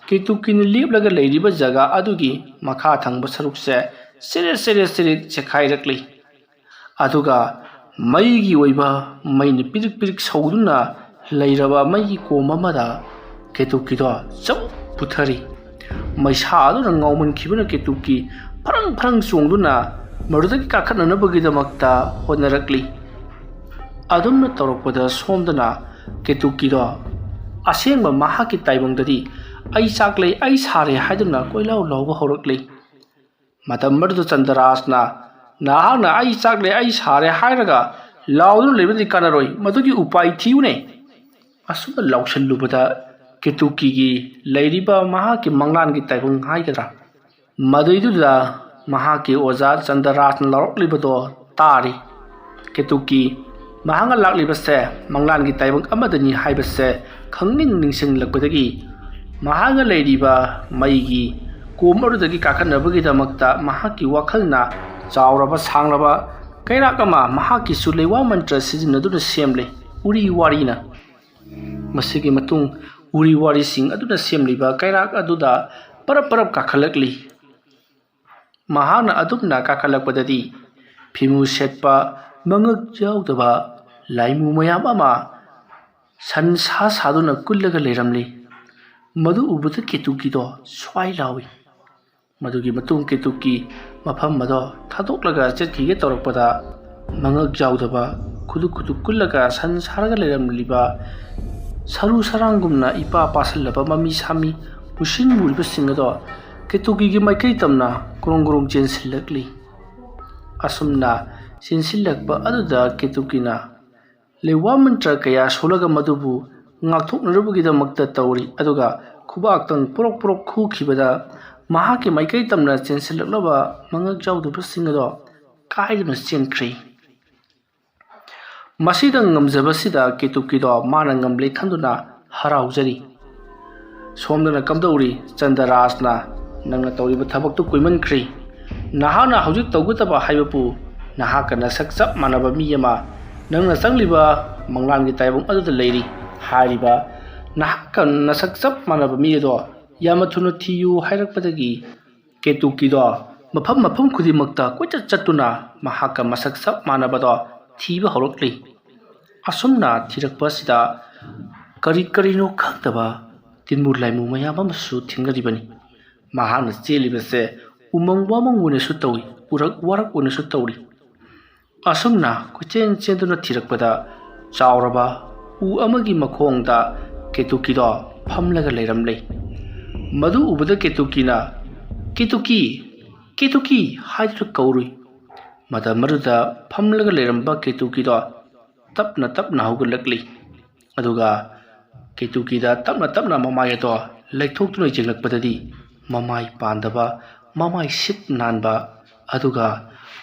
ꯀꯦꯇꯨꯀꯤꯅ ꯂꯦꯞꯂꯒ ꯂꯩꯔꯤꯕ ꯖꯒꯥ ꯑꯗꯨꯒꯤ ꯃꯈꯥ ꯊꯪꯕ ꯁꯔꯨꯛꯁꯦ ꯆꯦꯔꯦꯠ ꯆꯦꯈꯥꯏꯔꯛꯂꯤ꯫ ꯑꯗꯨꯒ ꯃꯩꯒꯤ ꯑꯣꯏꯕ ꯃꯩꯅ ꯄꯤꯔꯤꯛ ꯄꯤꯔꯤꯛ ꯁꯧꯗꯨꯅ ꯂꯩꯔꯕ ꯃꯩꯒꯤ ꯀꯣꯝ ꯑꯃꯗ ꯀꯦꯇꯨꯀꯤꯗꯣ ꯆꯞ ꯄꯨꯊꯔꯤ꯫ ꯃꯩꯁꯥ ꯑꯗꯨꯅ ꯉꯥꯎꯃꯟꯈꯤꯕꯅ ꯀꯦꯇꯨꯀꯤ ꯐꯔꯪ ꯐꯔꯪ ꯆꯣꯡꯗꯨꯅ ꯃꯗꯨꯗꯒꯤ ꯀꯥꯈꯠꯅꯅꯕꯒꯤꯗꯃꯛꯇ ꯍꯣꯠꯅꯔꯛꯂꯤ꯫ ꯑꯗꯨꯝꯅ ꯇꯧꯔꯛꯄꯗ ꯁꯣꯝꯗꯅ ꯀꯦꯇꯨꯀꯤꯗꯣ ꯑꯁꯦꯡꯕ ꯃꯍꯥꯛꯀꯤ ꯇꯥꯏꯕꯪꯗꯗꯤ "ꯑꯩ ꯆꯥꯛꯂꯦ, ꯑꯩ ꯁꯥꯔꯦ" ꯍꯥꯏꯗꯨꯅ ꯀꯣꯏꯂꯥꯎ ꯂꯥꯎꯕ ꯍꯧꯔꯛꯂꯤ꯫ ꯃꯇꯝ ꯑꯗꯨꯗ ꯆꯟꯗ꯭ꯔꯔꯥꯖꯅ "ꯅꯍꯥꯛꯅ 'ꯑꯩ ꯆꯥꯛꯂꯦ, ꯑꯩ ꯁꯥꯔꯦ' ꯍꯥꯏꯔꯒ ꯂꯥꯎꯗꯨꯅ ꯂꯩꯕꯗꯤ ꯀꯥꯟꯅꯔꯣꯏ, ꯃꯗꯨꯒꯤ ꯎꯄꯥꯏ ꯊꯤꯌꯨꯅꯦ." ꯑꯁꯨꯝꯅ ꯂꯥꯎꯁꯜꯂꯨꯕꯗ ꯀꯦꯇꯨꯀꯤꯒꯤ ꯂꯩꯔꯤꯕ ꯃꯍꯥꯛꯀꯤ ꯃꯪꯂꯥꯟꯒꯤ ꯇꯥꯏꯕꯪ ꯍꯥꯏꯒꯗ꯭ꯔꯥ, ꯃꯗꯨꯏꯗꯨꯗ ꯃꯍꯥꯛꯀꯤ ꯑꯣꯖꯥ ꯆꯟꯗ꯭ꯔꯔꯥꯖꯅ ꯂꯥꯎꯔꯛꯂꯤꯕꯗꯣ ꯇꯥꯔꯤ꯫ ꯀꯦꯇꯨꯀꯤ ꯃꯍꯥꯛꯅ ꯂꯥꯛꯂꯤꯕꯁꯦ ꯃꯪꯂꯥꯟꯒꯤ ꯇꯥꯏꯕꯪ ꯑꯃꯗꯅꯤ ꯍꯥꯏꯕꯁꯦ ꯅꯤꯡꯁꯤꯡꯂꯛꯄꯗꯒꯤ ꯃꯍꯥꯛꯅ ꯂꯩꯔꯤꯕ ꯃꯩꯒꯤ ꯀꯣꯝ ꯑꯗꯨꯗꯒꯤ ꯀꯥꯈꯠꯅꯕꯒꯤꯗꯃꯛꯇ ꯃꯍꯥꯛꯀꯤ ꯋꯥꯈꯜꯅ ꯆꯥꯎꯔꯕ ꯁꯥꯡꯂꯕ ꯀꯩꯔꯥꯛ ꯑꯃ ꯃꯍꯥꯛꯀꯤꯁꯨ ꯂꯩꯋꯥ ꯃꯟꯇ꯭ꯔ ꯁꯤꯖꯤꯟꯅꯗꯨꯅ ꯁꯦꯝꯂꯤ, ꯎꯔꯤ ꯋꯥꯔꯤꯅ꯫ ꯃꯁꯤꯒꯤ ꯃꯇꯨꯡ ꯎꯔꯤ ꯋꯥꯔꯤꯁꯤꯡ ꯑꯗꯨꯅ ꯁꯦꯝꯂꯤꯕ ꯀꯩꯔꯥꯛ ꯑꯗꯨꯗ ꯄꯔꯞ ꯀꯥꯈꯠꯂꯛꯂꯤ꯫ ꯃꯍꯥꯛꯅ ꯑꯗꯨꯝꯅ ꯀꯥꯈꯠꯂꯛꯄꯗꯗꯤ ꯐꯤꯃꯨ ꯁꯦꯠꯄ ꯃꯉꯛ ꯌꯥꯎꯗꯕ ꯂꯥꯏꯃꯨ ꯃꯌꯥꯝ ꯑꯃ ꯁꯟꯁꯥ ꯁꯥꯗꯨꯅ ꯀꯨꯜꯂꯒ ꯂꯩꯔꯝꯂꯤ꯫ ꯃꯗꯨ ꯎꯕꯗ ꯀꯦꯇꯨꯀꯤꯗꯣ ꯁ꯭ꯋꯥꯏ ꯂꯥꯎꯏ꯫ ꯃꯗꯨꯒꯤ ꯃꯇꯨꯡ ꯀꯦꯇꯨꯀꯤ ꯃꯐꯝ ꯑꯗꯣ ꯊꯥꯗꯣꯛꯂꯒ ꯆꯠꯈꯤꯒꯦ ꯇꯧꯔꯛꯄꯗ ꯃꯉꯛ ꯌꯥꯎꯗꯕ, ꯈꯨꯗꯨꯞ ꯀꯨꯜꯂꯒ ꯁꯟ ꯁꯥꯔꯒ ꯂꯩꯔꯝꯂꯤꯕ ꯁꯔꯨ ꯁꯔꯥꯡꯒꯨꯝꯅ ꯏꯄꯥ ꯄꯥꯁꯜꯂꯕ ꯃꯃꯤ ꯁꯥꯃꯤ ꯃꯨꯁꯤꯟ ꯃꯨꯔꯤꯕꯁꯤꯡ ꯑꯗꯣ ꯀꯦꯇꯨꯀꯤꯒꯤ ꯃꯥꯏꯀꯩ ꯇꯝꯅ ꯒ꯭ꯔꯣꯡ ꯆꯦꯟꯁꯤꯜꯂꯛꯂꯤ꯫ ꯑꯁꯨꯝꯅ ꯆꯦꯟꯁꯤꯜꯂꯛꯄ ꯑꯗꯨꯗ ꯀꯦꯇꯨꯀꯤꯅ ꯂꯩꯋꯥ ꯃꯟꯇ꯭ꯔ ꯀꯌꯥ ꯁꯣꯜꯂꯒ ꯃꯗꯨꯕꯨ ꯉꯥꯛꯊꯣꯛꯅꯅꯕꯒꯤꯗꯃꯛꯇ ꯇꯧꯔꯤ꯫ ꯑꯗꯨꯒ ꯈꯨꯕꯥꯛꯇꯪ ꯄꯣꯔꯣꯛ ꯈꯨꯈꯤꯕꯗ ꯃꯍꯥꯛꯀꯤ ꯃꯥꯏꯀꯩ ꯇꯝꯅ ꯆꯦꯟꯁꯤꯜꯂꯛꯂꯕ ꯃꯉꯛ ꯌꯥꯎꯗꯕꯁꯤꯡ ꯑꯗꯣ ꯀꯥꯏꯗꯨꯅ ꯆꯦꯟꯈ꯭ꯔꯤ꯫ ꯃꯁꯤꯗ ꯉꯝꯖꯕꯁꯤꯗ ꯀꯦꯇꯨꯀꯤꯗꯣ ꯃꯥꯅ ꯉꯝꯂꯦ ꯈꯟꯗꯨꯅ ꯍꯔꯥꯎꯖꯔꯤ꯫ ꯁꯣꯝꯗꯅ ꯀꯝꯗꯧꯔꯤ ꯆꯟꯗ꯭ꯔꯔꯥꯖꯅ "ꯅꯪꯅ ꯇꯧꯔꯤꯕ ꯊꯕꯛꯇꯨ ꯀꯨꯏꯃꯟꯈ꯭ꯔꯦ. ꯅꯍꯥꯛꯅ ꯍꯧꯖꯤꯛ ꯇꯧꯒꯗꯕ ꯍꯥꯏꯕꯕꯨ ꯅꯍꯥꯛꯀ ꯅꯁꯛ ꯆꯞ ꯃꯥꯟꯅꯕ ꯃꯤ ꯑꯃ ꯅꯪꯅ ꯆꯪꯂꯤꯕ ꯃꯪꯂꯥꯟꯒꯤ ꯇꯥꯏꯕꯪ ꯑꯗꯨꯗ ꯂꯩꯔꯤ. ꯍꯥꯏꯔꯤꯕ ꯅꯍꯥꯛꯀ ꯅꯁꯛ ꯆꯞ ꯃꯥꯟꯅꯕ ꯃꯤ ꯑꯗꯣ ꯌꯥꯝꯅ ꯊꯨꯅ ꯊꯤꯌꯨ" ꯍꯥꯏꯔꯛꯄꯗꯒꯤ ꯀꯦꯇꯨꯀꯤꯗꯣ ꯃꯐꯝ ꯈꯨꯗꯤꯡꯃꯛꯇ ꯀꯣꯏꯆꯠ ꯆꯠꯇꯨꯅ ꯃꯍꯥꯛꯀ ꯃꯁꯛ ꯆꯞ ꯃꯥꯟꯅꯕꯗꯣ ꯊꯤꯕ ꯍꯧꯔꯛꯂꯤ꯫ ꯑꯁꯨꯝꯅ ꯊꯤꯔꯛꯄ ꯑꯁꯤꯗ ꯀꯔꯤꯅꯣ ꯈꯪꯗꯕ ꯇꯤꯟꯃꯨ ꯂꯥꯏꯃꯨ ꯃꯌꯥꯝ ꯑꯃꯁꯨ ꯊꯦꯡꯅꯔꯤꯕꯅꯤ꯫ ꯃꯍꯥꯛꯅ ꯆꯦꯜꯂꯤꯕꯁꯦ ꯎꯃꯪ ꯋꯥꯃꯪ ꯑꯣꯏꯅꯁꯨ ꯇꯧꯏ, ꯎꯔꯛ ꯋꯥꯔꯛ ꯑꯣꯏꯅꯁꯨ ꯇꯧꯔꯤ꯫ ꯑꯁꯨꯝꯅ ꯀꯣꯏꯆꯦꯟ ꯆꯦꯟꯗꯨꯅ ꯊꯤꯔꯛꯄꯗ ꯆꯥꯎꯔꯕ ꯎ ꯑꯃꯒꯤ ꯃꯈꯣꯡꯗ ꯀꯦꯇꯨꯀꯤꯗꯣ ꯐꯝꯂꯒ ꯂꯩꯔꯝꯂꯦ꯫ ꯃꯗꯨ ꯎꯕꯗ ꯀꯦꯇꯨꯀꯤꯅ "ꯀꯦꯇꯨꯀꯤ" ꯍꯥꯏꯗꯨꯅ ꯀꯧꯔꯨꯏ꯫ ꯃꯇꯝ ꯑꯗꯨꯗ ꯐꯝꯂꯒ ꯂꯩꯔꯝꯕ ꯀꯦꯇꯨꯀꯤꯗꯣ ꯇꯞꯅ ꯍꯧꯒꯠꯂꯛꯂꯤ꯫ ꯑꯗꯨꯒ ꯀꯦꯇꯨꯀꯤꯗ ꯇꯞꯅ ꯃꯃꯥꯏ ꯑꯗꯣ ꯂꯩꯊꯣꯛꯇꯨꯅ ꯌꯦꯡꯂꯛꯄꯗꯗꯤ ꯃꯃꯥꯏ ꯄꯥꯟꯗꯕ, ꯃꯃꯥꯏ ꯁꯤꯠ ꯅꯥꯟꯕ, ꯑꯗꯨꯒ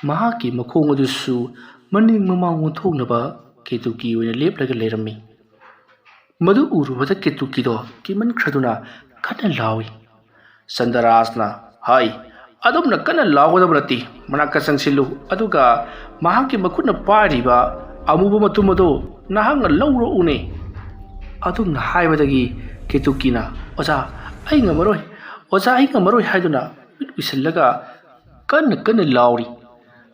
ꯃꯍꯥꯛꯀꯤ ꯃꯈꯣꯡ ꯑꯗꯨꯁꯨ ꯃꯅꯤꯡ ꯃꯃꯥꯡ ꯑꯣꯟꯊꯣꯛꯅꯕ ꯀꯦꯇꯨꯀꯤ ꯑꯣꯏꯅ ꯂꯦꯞꯂꯒ ꯂꯩꯔꯝꯃꯤ꯫ ꯃꯗꯨ ꯎꯔꯨꯕꯗ ꯀꯦꯇꯨꯀꯤꯗꯣ ꯀꯤꯃꯟꯈ꯭ꯔꯗꯨꯅ ꯀꯟꯅ ꯂꯥꯎꯏ꯫ ꯆꯟꯗ꯭ꯔꯔꯥꯖꯅ "ꯍꯩ, ꯑꯗꯨꯝꯅ ꯀꯟꯅ ꯂꯥꯎꯒꯗꯕ ꯅꯠꯇꯦ ꯃꯅꯥꯛꯇ ꯆꯪꯁꯤꯜꯂꯨ ꯑꯗꯨꯒ ꯃꯍꯥꯛꯀꯤ ꯃꯈꯨꯠꯅ ꯄꯥꯏꯔꯤꯕ ꯑꯃꯨꯕ ꯃꯇꯨꯝ ꯑꯗꯨ ꯅꯍꯥꯛꯅ ꯂꯧꯔꯛꯎꯅꯦ ꯑꯗꯨꯝꯅ ꯍꯥꯏꯕꯗꯒꯤ ꯀꯦꯇꯨꯀꯤꯅ ꯑꯣꯖꯥ ꯑꯩ ꯉꯝꯃꯔꯣꯏ ꯑꯣꯖꯥ ꯑꯩ ꯉꯝꯃꯔꯣꯏ ꯍꯥꯏꯗꯨꯅ ꯃꯤꯠ ꯎꯏꯁꯤꯜꯂꯒ ꯀꯟꯅ ꯂꯥꯎꯔꯤ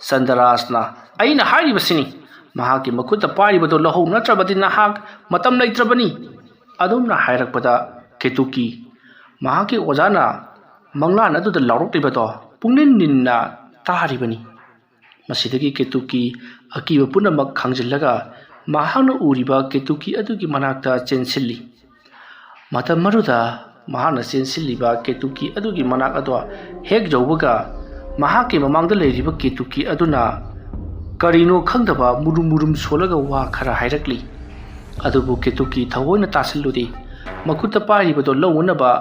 ꯆꯟꯗ꯭ꯔꯔꯥꯖꯅ ꯑꯩꯅ ꯍꯥꯏꯔꯤꯕꯁꯤꯅꯤ ꯃꯍꯥꯛꯀꯤ ꯃꯈꯨꯠꯇ ꯄꯥꯏꯔꯤꯕꯗꯨ ꯂꯧꯍꯧ ꯅꯠꯇ꯭ꯔꯕꯗꯤ ꯅꯍꯥꯛ ꯃꯇꯝ ꯂꯩꯇ꯭ꯔꯕꯅꯤ ꯑꯗꯨꯝꯅ ꯍꯥꯏꯔꯛꯄꯗ ꯀꯦꯇꯨꯀꯤ ꯃꯍꯥꯛꯀꯤ ꯑꯣꯖꯥꯅ ꯃꯪꯂꯥꯟ ꯑꯗꯨꯗ ꯂꯥꯎꯔꯛꯂꯤꯕꯗꯣ ꯄꯨꯛꯅꯤꯡ ꯅꯤꯟꯅ ꯇꯥꯔꯤꯕꯅꯤ ꯃꯁꯤꯗꯒꯤ ꯀꯦꯇꯨꯀꯤ ꯑꯀꯤꯕ ꯄꯨꯝꯅꯃꯛ ꯈꯪꯖꯤꯜꯂꯒ ꯃꯍꯥꯛꯅ ꯎꯔꯤꯕ ꯀꯦꯇꯨꯀꯤ ꯑꯗꯨꯒꯤ ꯃꯅꯥꯛꯇ ꯆꯦꯟꯁꯤꯜꯂꯤ ꯃꯇꯝ ꯑꯗꯨꯗ ꯃꯍꯥꯛꯅ ꯆꯦꯟꯁꯤꯜꯂꯤꯕ ꯀꯦꯇꯨꯀꯤ ꯑꯗꯨꯒꯤ ꯃꯅꯥꯛ ꯑꯗꯨ ꯍꯦꯛ ꯌꯧꯕꯒ ꯃꯍꯥꯛꯀꯤ ꯃꯃꯥꯡꯗ ꯂꯩꯔꯤꯕ ꯀꯦꯇꯨꯀꯤ ꯑꯗꯨꯅ ꯀꯔꯤꯅꯣ ꯈꯪꯗꯕ ꯃꯨꯔꯨꯝ ꯁꯣꯜꯂꯒ ꯋꯥ ꯈꯔ ꯍꯥꯏꯔꯛꯂꯤ ꯑꯗꯨꯕꯨ ꯀꯦꯇꯨꯀꯤ ꯊꯑꯣꯏꯅ ꯇꯥꯁꯤꯜꯂꯨꯗꯦ ꯃꯈꯨꯠꯇ ꯄꯥꯏꯔꯤꯕꯗꯨ ꯂꯧꯅꯅꯕ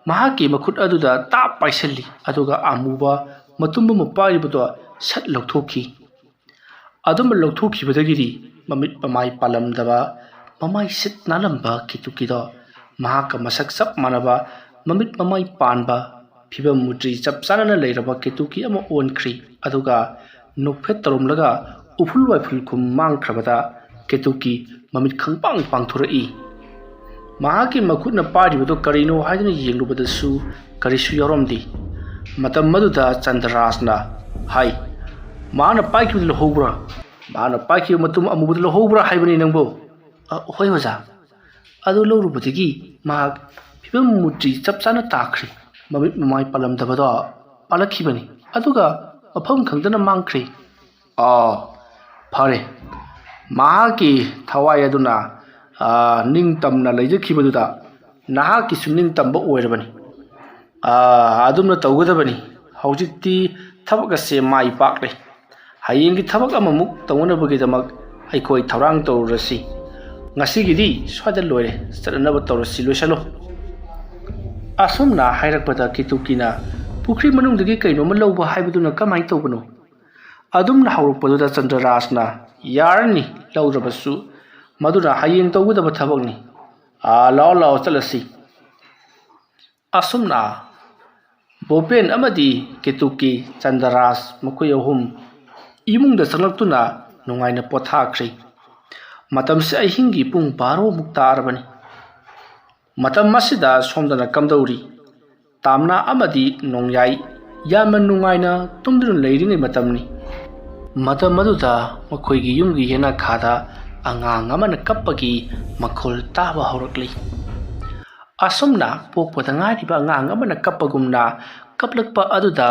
ꯃꯍꯥꯛꯀꯤ ꯃꯈꯨꯠ ꯑꯗꯨꯗ ꯇꯥꯞ ꯄꯥꯏꯁꯤꯜꯂꯤ ꯑꯗꯨꯒ ꯑꯃꯨꯕ ꯃꯇꯨꯝ ꯑꯃ ꯄꯥꯏꯔꯤꯕꯗꯨ ꯁꯠ ꯂꯧꯊꯣꯛꯈꯤ ꯑꯗꯨꯝꯅ ꯂꯧꯊꯣꯛꯈꯤꯕꯗꯒꯤꯗꯤ ꯃꯃꯤꯠ ꯃꯃꯥꯏ ꯄꯥꯜꯂꯝꯗꯕ ꯃꯃꯥꯏ ꯁꯤꯠ ꯅꯥꯜꯂꯝꯕ ꯀꯦꯇꯨꯀꯤꯗꯣ ꯃꯍꯥꯛꯀ ꯃꯁꯛ ꯆꯞ ꯃꯥꯟꯅꯕ ꯃꯃꯤꯠ ꯃꯃꯥꯏ ꯄꯥꯟꯕ ꯐꯤꯕꯝ ꯃꯨꯇ꯭ꯔꯤ ꯆꯞ ꯆꯥꯅ ꯂꯩꯔꯕ ꯀꯦꯇꯨꯀꯤ ꯑꯃ ꯑꯣꯟꯈ꯭ꯔꯤ ꯑꯗꯨꯒ ꯅꯣꯛꯐꯦꯠ ꯇꯧꯔꯝꯂꯒ ꯎꯐꯨꯜ ꯋꯥꯏꯐꯨꯜ ꯈꯨꯝ ꯃꯥꯡꯈ꯭ꯔꯕꯗ ꯀꯦꯇꯨꯀꯤ ꯃꯃꯤꯠ ꯈꯪꯄꯥꯡ ꯄꯥꯡꯊꯣꯔꯛꯏ ꯃꯍꯥꯛꯀꯤ ꯃꯈꯨꯠꯅ ꯄꯥꯏꯔꯤꯕꯗꯨ ꯀꯔꯤꯅꯣ ꯍꯥꯏꯗꯨꯅ ꯌꯦꯡꯂꯨꯕꯗꯁꯨ ꯀꯔꯤꯁꯨ ꯌꯥꯎꯔꯝꯗꯦ ꯃꯇꯝ ꯑꯗꯨꯗ ꯆꯟꯗ꯭ꯔꯔꯥꯖꯅ ꯍꯥꯏ ꯃꯥꯅ ꯄꯥꯏꯈꯤꯕꯗꯨ ꯂꯧꯍꯧꯕ꯭ꯔꯥ ꯃꯥꯅ ꯄꯥꯏꯈꯤꯕ ꯃꯇꯨꯝ ꯑꯃꯨꯕꯗꯨ ꯂꯧꯍꯧꯕ꯭ꯔꯥ ꯍꯥꯏꯕꯅꯤ ꯅꯪꯕꯨ ꯍꯣꯏ ꯑꯣꯖꯥ ꯑꯗꯨ ꯂꯧꯔꯨꯕꯗꯒꯤ ꯃꯍꯥꯛ ꯐꯤꯕꯝ ꯃꯨꯇ꯭ꯔꯤ ꯆꯞ ꯆꯥꯅ ꯇꯥꯈ꯭ꯔꯤ ꯃꯃꯤꯠ ꯃꯃꯥꯏ ꯄꯥꯜꯂꯝꯗꯕꯗꯣ ꯄꯥꯜꯂꯛꯈꯤꯕꯅꯤ ꯑꯗꯨꯒ ꯃꯐꯝ ꯈꯪꯗꯅ ꯃꯥꯡꯈ꯭ꯔꯤ ꯐꯔꯦ ꯃꯍꯥꯛꯀꯤ ꯊꯋꯥꯏ ꯑꯗꯨꯅ ꯅꯤꯡꯇꯝꯅ ꯂꯩꯖꯈꯤꯕꯗꯨꯗ ꯅꯍꯥꯛꯀꯤꯁꯨ ꯅꯤꯡꯇꯝꯕ ꯑꯣꯏꯔꯕꯅꯤ ꯑꯗꯨꯝꯅ ꯇꯧꯒꯗꯕꯅꯤ ꯍꯧꯖꯤꯛꯇꯤ ꯊꯕꯛ ꯑꯁꯦ ꯃꯥꯏ ꯄꯥꯛꯂꯦ ꯍꯌꯦꯡꯒꯤ ꯊꯕꯛ ꯑꯃꯃꯨꯛ ꯇꯧꯅꯅꯕꯒꯤꯗꯃꯛ ꯑꯩꯈꯣꯏ ꯊꯧꯔꯥꯡ ꯇꯧꯔꯨꯔꯁꯤ ꯉꯁꯤꯒꯤꯗꯤ ꯁ꯭ꯋꯥꯏꯗ ꯂꯣꯏꯔꯦ ꯆꯠꯅꯅꯕ ꯇꯧꯔꯁꯤ ꯂꯣꯏꯁꯜꯂꯣ ꯑꯁꯨꯝꯅ ꯍꯥꯏꯔꯛꯄꯗ ꯀꯦꯇꯨꯀꯤꯅ ꯄꯨꯈ꯭ꯔꯤ ꯃꯅꯨꯡꯗꯒꯤ ꯀꯩꯅꯣꯝꯃ ꯂꯧꯕ ꯍꯥꯏꯕꯗꯨꯅ ꯀꯃꯥꯏꯅ ꯇꯧꯕꯅꯣ ꯑꯗꯨꯝꯅ ꯍꯧꯔꯛꯄꯗꯨꯗ ꯆꯟꯗ꯭ꯔꯔꯥꯖꯅ ꯌꯥꯔꯅꯤ ꯂꯧꯗ꯭ꯔꯕꯁꯨ ꯃꯗꯨꯅ ꯍꯌꯦꯡ ꯇꯧꯒꯗꯕ ꯊꯕꯛꯅꯤ ꯂꯥꯛꯑꯣ ꯆꯠꯂꯁꯤ ꯑꯁꯨꯝꯅ ꯕꯣꯄꯦꯟ ꯑꯃꯗꯤ ꯀꯦꯇꯨꯀꯤ ꯆꯟꯗ꯭ꯔꯔꯥꯖ ꯃꯈꯣꯏ ꯑꯍꯨꯝ ꯏꯃꯨꯡꯗ ꯆꯪꯂꯛꯇꯨꯅ ꯅꯨꯡꯉꯥꯏꯅ ꯄꯣꯊꯥꯈ꯭ꯔꯤ ꯃꯇꯝꯁꯤ ꯑꯍꯤꯡꯒꯤ ꯄꯨꯡ 12ꯃꯨꯛ ꯇꯥꯔꯕꯅꯤ ꯃꯇꯝ ꯑꯁꯤꯗ ꯁꯣꯝꯗꯅ ꯀꯝꯗꯧꯔꯤ ꯇꯥꯝꯅꯥ ꯑꯃꯗꯤ ꯅꯣꯡꯌꯥꯏ ꯌꯥꯝꯅ ꯅꯨꯡꯉꯥꯏꯅ ꯇꯨꯝꯗꯨꯅ ꯂꯩꯔꯤꯉꯩ ꯃꯇꯝꯅꯤ ꯃꯇꯝ ꯑꯗꯨꯗ ꯃꯈꯣꯏꯒꯤ ꯌꯨꯝꯒꯤ ꯌꯦꯅꯈꯥꯗ ꯑꯉꯥꯡ ꯑꯃꯅ ꯀꯞꯄꯒꯤ ꯃꯈꯣꯜ ꯇꯥꯕ ꯍꯧꯔꯛꯂꯤ ꯑꯁꯨꯝꯅ ꯄꯣꯛꯄꯗ ꯉꯥꯏꯔꯤꯕ ꯑꯉꯥꯡ ꯑꯃꯅ ꯀꯞꯄꯒꯨꯝꯅ ꯀꯞꯂꯛꯄ ꯑꯗꯨꯗ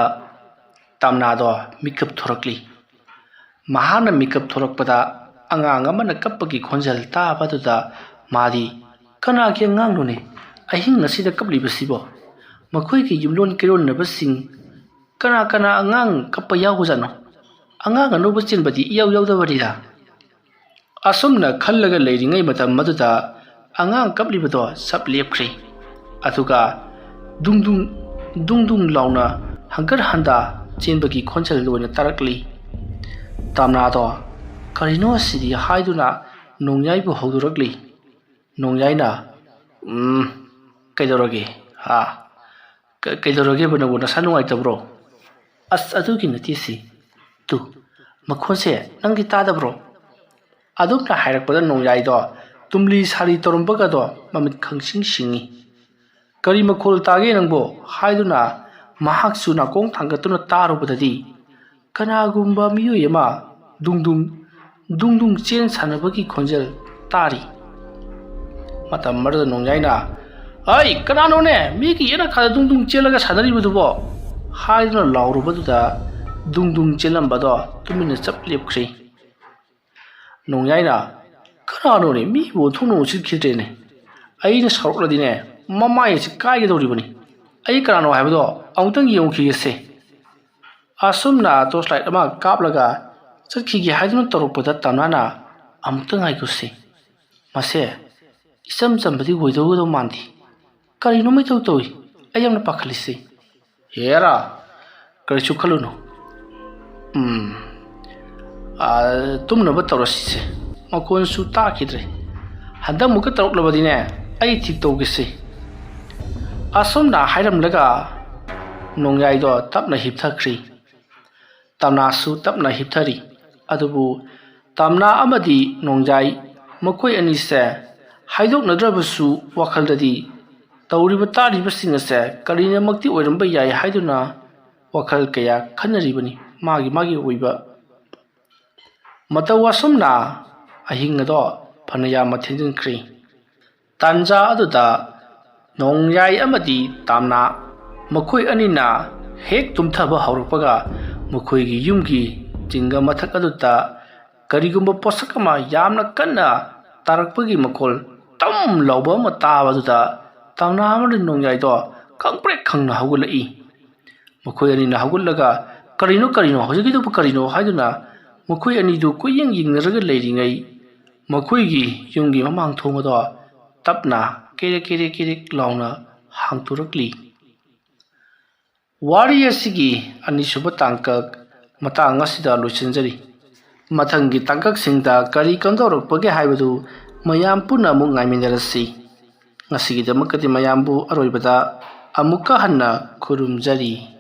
ꯇꯥꯝꯅꯥꯗꯣ ꯃꯤꯀꯞ ꯊꯣꯔꯛꯂꯤ ꯃꯍꯥꯛꯅ ꯃꯤꯀꯞ ꯊꯣꯔꯛꯄꯗ ꯑꯉꯥꯡ ꯑꯃꯅ ꯀꯞꯄꯒꯤ ꯈꯣꯟꯖꯦꯜ ꯇꯥꯕꯗꯨꯗ ꯃꯥꯗꯤ ꯀꯅꯥꯒꯤ ꯑꯉꯥꯡꯅꯣꯅꯦ ꯑꯍꯤꯡ ꯑꯁꯤꯗ ꯀꯞꯂꯤꯕꯁꯤꯕꯣ ꯃꯈꯣꯏꯒꯤ ꯌꯨꯝꯂꯣꯟ ꯀꯩꯔꯣꯟꯅꯕꯁꯤꯡ ꯀꯅꯥ ꯑꯉꯥꯡ ꯀꯞꯄ ꯌꯥꯎꯕꯖꯥꯠꯅꯣ ꯑꯉꯥꯡ ꯑꯅꯧꯕ ꯆꯦꯟꯕꯗꯤ ꯏꯌꯥꯎ ꯌꯥꯎꯗꯕꯅꯤꯗ ꯑꯁꯨꯝꯅ ꯈꯜꯂꯒ ꯂꯩꯔꯤꯉꯩ ꯃꯇꯝ ꯑꯗꯨꯗ ꯑꯉꯥꯡ ꯀꯞꯂꯤꯕꯗꯣ ꯁꯞ ꯂꯦꯞꯈ꯭ꯔꯤ ꯑꯗꯨꯒ ꯗꯨꯡ ꯂꯥꯎꯅ ꯍꯪꯒꯠ ꯍꯟꯗꯥ ꯆꯦꯟꯕꯒꯤ ꯈꯣꯟꯖꯦꯜ ꯑꯣꯏꯅ ꯇꯥꯔꯛꯂꯤ ꯇꯥꯝꯅꯥꯗꯣ ꯀꯔꯤꯅꯣ ꯑꯁꯤꯗꯤ ꯍꯥꯏꯗꯨꯅ ꯅꯣꯡꯌꯥꯏꯕꯨ ꯍꯧꯗꯣꯔꯛꯂꯤ ꯅꯣꯡꯌꯥꯏꯅ ꯀꯩꯗꯧꯔꯒꯦ ꯀꯩꯗꯧꯔꯒꯦꯕ ꯅꯪꯕꯨ ꯅꯁꯥ ꯅꯨꯡꯉꯥꯏꯇꯕ꯭ꯔꯣ ꯑꯗꯨꯒꯤ ꯅꯠꯇꯦꯁꯤ ꯇꯨ ꯃꯈꯣꯟꯁꯦ ꯅꯪꯗꯤ ꯇꯥꯗꯕ꯭ꯔꯣ ꯑꯗꯨꯝꯅ ꯍꯥꯏꯔꯛꯄꯗ ꯅꯣꯡꯌꯥꯏꯗꯣ ꯇꯨꯝꯂꯤ ꯁꯥꯔꯤ ꯇꯧꯔꯝꯕꯒꯗꯣ ꯃꯃꯤꯠ ꯈꯪꯁꯤꯡ ꯁꯤꯡꯉꯤ ꯀꯔꯤ ꯃꯈꯣꯜ ꯇꯥꯒꯦ ꯅꯪꯕꯣ ꯍꯥꯏꯗꯨꯅ ꯃꯍꯥꯛꯁꯨ ꯅꯥꯀꯣꯡ ꯊꯥꯡꯒꯠꯇꯨꯅ ꯇꯥꯔꯨꯕꯗꯗꯤ ꯀꯅꯥꯒꯨꯝꯕ ꯃꯤꯑꯣꯏ ꯑꯃ ꯗꯨꯡ ꯆꯦꯟ ꯁꯥꯟꯅꯕꯒꯤ ꯈꯣꯟꯖꯦꯜ ꯇꯥꯔꯤ ꯃꯇꯝ ꯑꯗꯨꯗ ꯅꯣꯡꯌꯥꯏꯅ ꯑꯩ ꯀꯅꯥꯅꯣꯅꯦ ꯃꯤꯒꯤ ꯌꯦꯅꯈꯥꯗ ꯗꯨꯡ ꯆꯦꯜꯂꯒ ꯁꯥꯟꯅꯔꯤꯕꯗꯨꯕꯣ ꯍꯥꯏꯗꯨꯅ ꯂꯥꯎꯔꯨꯕꯗꯨꯗ ꯗꯨꯡ ꯆꯦꯜꯂꯝꯕꯗꯣ ꯇꯨꯃꯤꯟꯅ ꯆꯞ ꯂꯦꯞꯈ꯭ꯔꯤ ꯅꯣꯡꯌꯥꯏꯅ ꯀꯅꯥꯅꯣꯅꯦ ꯃꯤꯕꯨ ꯊꯣꯡꯅ ꯎꯁꯤꯠꯈꯤꯗ꯭ꯔꯦꯅꯦ ꯑꯩꯅ ꯁꯥꯎꯔꯛꯂꯗꯤꯅꯦ ꯃꯃꯥꯏ ꯑꯁꯤ ꯀꯥꯏꯒꯗꯧꯔꯤꯕꯅꯤ ꯑꯩ ꯀꯅꯥꯅꯣ ꯍꯥꯏꯕꯗꯣ ꯑꯃꯨꯛꯇꯪ ꯌꯦꯡꯈꯤꯒꯦꯁꯦ ꯑꯁꯨꯝꯅ ꯇꯣꯔꯆ ꯂꯥꯏꯠ ꯑꯃ ꯀꯥꯞꯂꯒ ꯆꯠꯈꯤꯒꯦ ꯍꯥꯏꯗꯨꯅ ꯇꯧꯔꯛꯄꯗ ꯇꯥꯝꯅꯥꯅ ꯑꯃꯨꯛꯇꯪ ꯉꯥꯏꯈꯣꯁꯤ ꯃꯁꯦ ꯏꯆꯝ ꯆꯝꯕꯗꯤ ꯑꯣꯏꯗꯧꯒꯗꯧ ꯃꯥꯟꯗꯦ ꯀꯔꯤꯅꯣ ꯃꯩꯇꯧ ꯇꯧꯏ ꯑꯩ ꯌꯥꯝꯅ ꯄꯥꯈꯠꯂꯤꯁꯤ ꯍꯦꯔꯥ ꯀꯔꯤꯁꯨ ꯈꯜꯂꯨꯅꯨ ꯇꯨꯝꯅꯕ ꯇꯧꯔꯁꯤꯁꯦ ꯃꯈꯣꯟꯁꯨ ꯇꯥꯈꯤꯗ꯭ꯔꯦ ꯍꯟꯗꯛ ꯑꯃꯨꯛꯀ ꯇꯧꯔꯛꯂꯕꯗꯤꯅꯦ ꯑꯩ ꯊꯤꯛ ꯇꯧꯒꯦꯁꯦ ꯑꯁꯨꯝꯅ ꯍꯥꯏꯔꯝꯂꯒ ꯅꯣꯡꯌꯥꯏꯗꯣ ꯇꯞꯅ ꯍꯤꯞꯊꯈ꯭ꯔꯤ꯫ ꯇꯝꯅꯥꯁꯨ ꯇꯞꯅ ꯍꯤꯞꯊꯔꯤ꯫ ꯑꯗꯨꯕꯨ ꯇꯝꯅꯥ ꯑꯃꯗꯤ ꯅꯣꯡꯌꯥꯏ ꯃꯈꯣꯏ ꯑꯅꯤꯁꯦ ꯍꯥꯏꯗꯣꯛꯅꯗ꯭ꯔꯕꯁꯨ ꯋꯥꯈꯜꯗꯗꯤ ꯇꯧꯔꯤꯕ ꯇꯥꯔꯤꯕꯁꯤꯡ ꯑꯁꯦ ꯀꯔꯤꯅꯃꯛꯇꯤ ꯑꯣꯏꯔꯝꯕ ꯌꯥꯏ ꯍꯥꯏꯗꯨꯅ ꯋꯥꯈꯜ ꯀꯌꯥ ꯈꯟꯅꯔꯤꯕꯅꯤ ꯃꯥꯒꯤ ꯑꯣꯏꯕ꯫ ꯃꯇꯧ ꯑꯁꯨꯝꯅ ꯑꯍꯤꯡ ꯑꯗꯣ ꯐꯅ ꯌꯥꯝꯅ ꯊꯦꯡꯖꯤꯟꯈ꯭ꯔꯤ꯫ ꯇꯥꯟꯖꯥ ꯑꯗꯨꯗ ꯅꯣꯡꯌꯥꯏ ꯑꯃꯗꯤ ꯇꯝꯅꯥ ꯃꯈꯣꯏ ꯑꯅꯤꯅ ꯍꯦꯛ ꯇꯨꯝꯊꯕ ꯍꯧꯔꯛꯄꯒ ꯃꯈꯣꯏꯒꯤ ꯌꯨꯝꯒꯤ ꯖꯤꯡꯒ ꯃꯊꯛ ꯑꯗꯨꯗ ꯀꯔꯤꯒꯨꯝꯕ ꯄꯣꯠꯁꯛ ꯑꯃ ꯌꯥꯝꯅ ꯀꯟꯅ ꯇꯥꯔꯛꯄꯒꯤ ꯃꯈꯣꯜ ꯇꯝ ꯂꯥꯎꯕ ꯑꯃ ꯇꯥꯕꯗꯨꯗ ꯇꯝꯅꯥ ꯑꯃꯗꯤ ꯅꯣꯡꯌꯥꯏꯗꯣ ꯈꯪꯄ꯭ꯔꯦꯛ ꯈꯪꯅ ꯍꯧꯒꯠꯂꯛꯏ꯫ ꯃꯈꯣꯏ ꯑꯅꯤꯅ ꯍꯧꯒꯠꯂꯒ ꯀꯔꯤꯅꯣ ꯍꯧꯖꯤꯛꯀꯤꯗꯨꯕꯨ ꯀꯔꯤꯅꯣ ꯍꯥꯏꯗꯨꯅ ꯃꯈꯣꯏ ꯑꯅꯤꯗꯨ ꯀꯣꯏꯌꯦꯡ ꯌꯦꯡꯅꯔꯒ ꯂꯩꯔꯤꯉꯩ ꯃꯈꯣꯏꯒꯤ ꯌꯨꯝꯒꯤ ꯃꯃꯥꯡ ꯊꯣꯡ ꯑꯗꯣ ꯇꯞꯅ ꯀꯦꯔꯦꯛ ꯂꯥꯎꯅ ꯍꯥꯡꯇꯣꯔꯛꯂꯤ꯫ ꯋꯥꯔꯤ ꯑꯁꯤꯒꯤ ꯑꯅꯤꯁꯨꯕ ꯇꯥꯡꯀꯛ ꯃꯇꯥꯡ ꯑꯁꯤꯗ ꯂꯣꯏꯁꯤꯟꯖꯔꯤ꯫ ꯃꯊꯪꯒꯤ ꯇꯥꯡꯀꯛꯁꯤꯡꯗ ꯀꯔꯤ ꯀꯝꯗꯧꯔꯛꯄꯒꯦ ꯍꯥꯏꯕꯗꯨ ꯃꯌꯥꯝ ꯄꯨꯟꯅ ꯑꯃꯨꯛ ꯉꯥꯏꯃꯤꯟꯅꯔꯁꯤ꯫ ꯉꯁꯤꯒꯤꯗꯃꯛꯇꯗꯤ ꯃꯌꯥꯝꯕꯨ ꯑꯔꯣꯏꯕꯗ ꯑꯃꯨꯛꯀ ꯍꯟꯅ ꯈꯨꯔꯨꯝꯖꯔꯤ꯫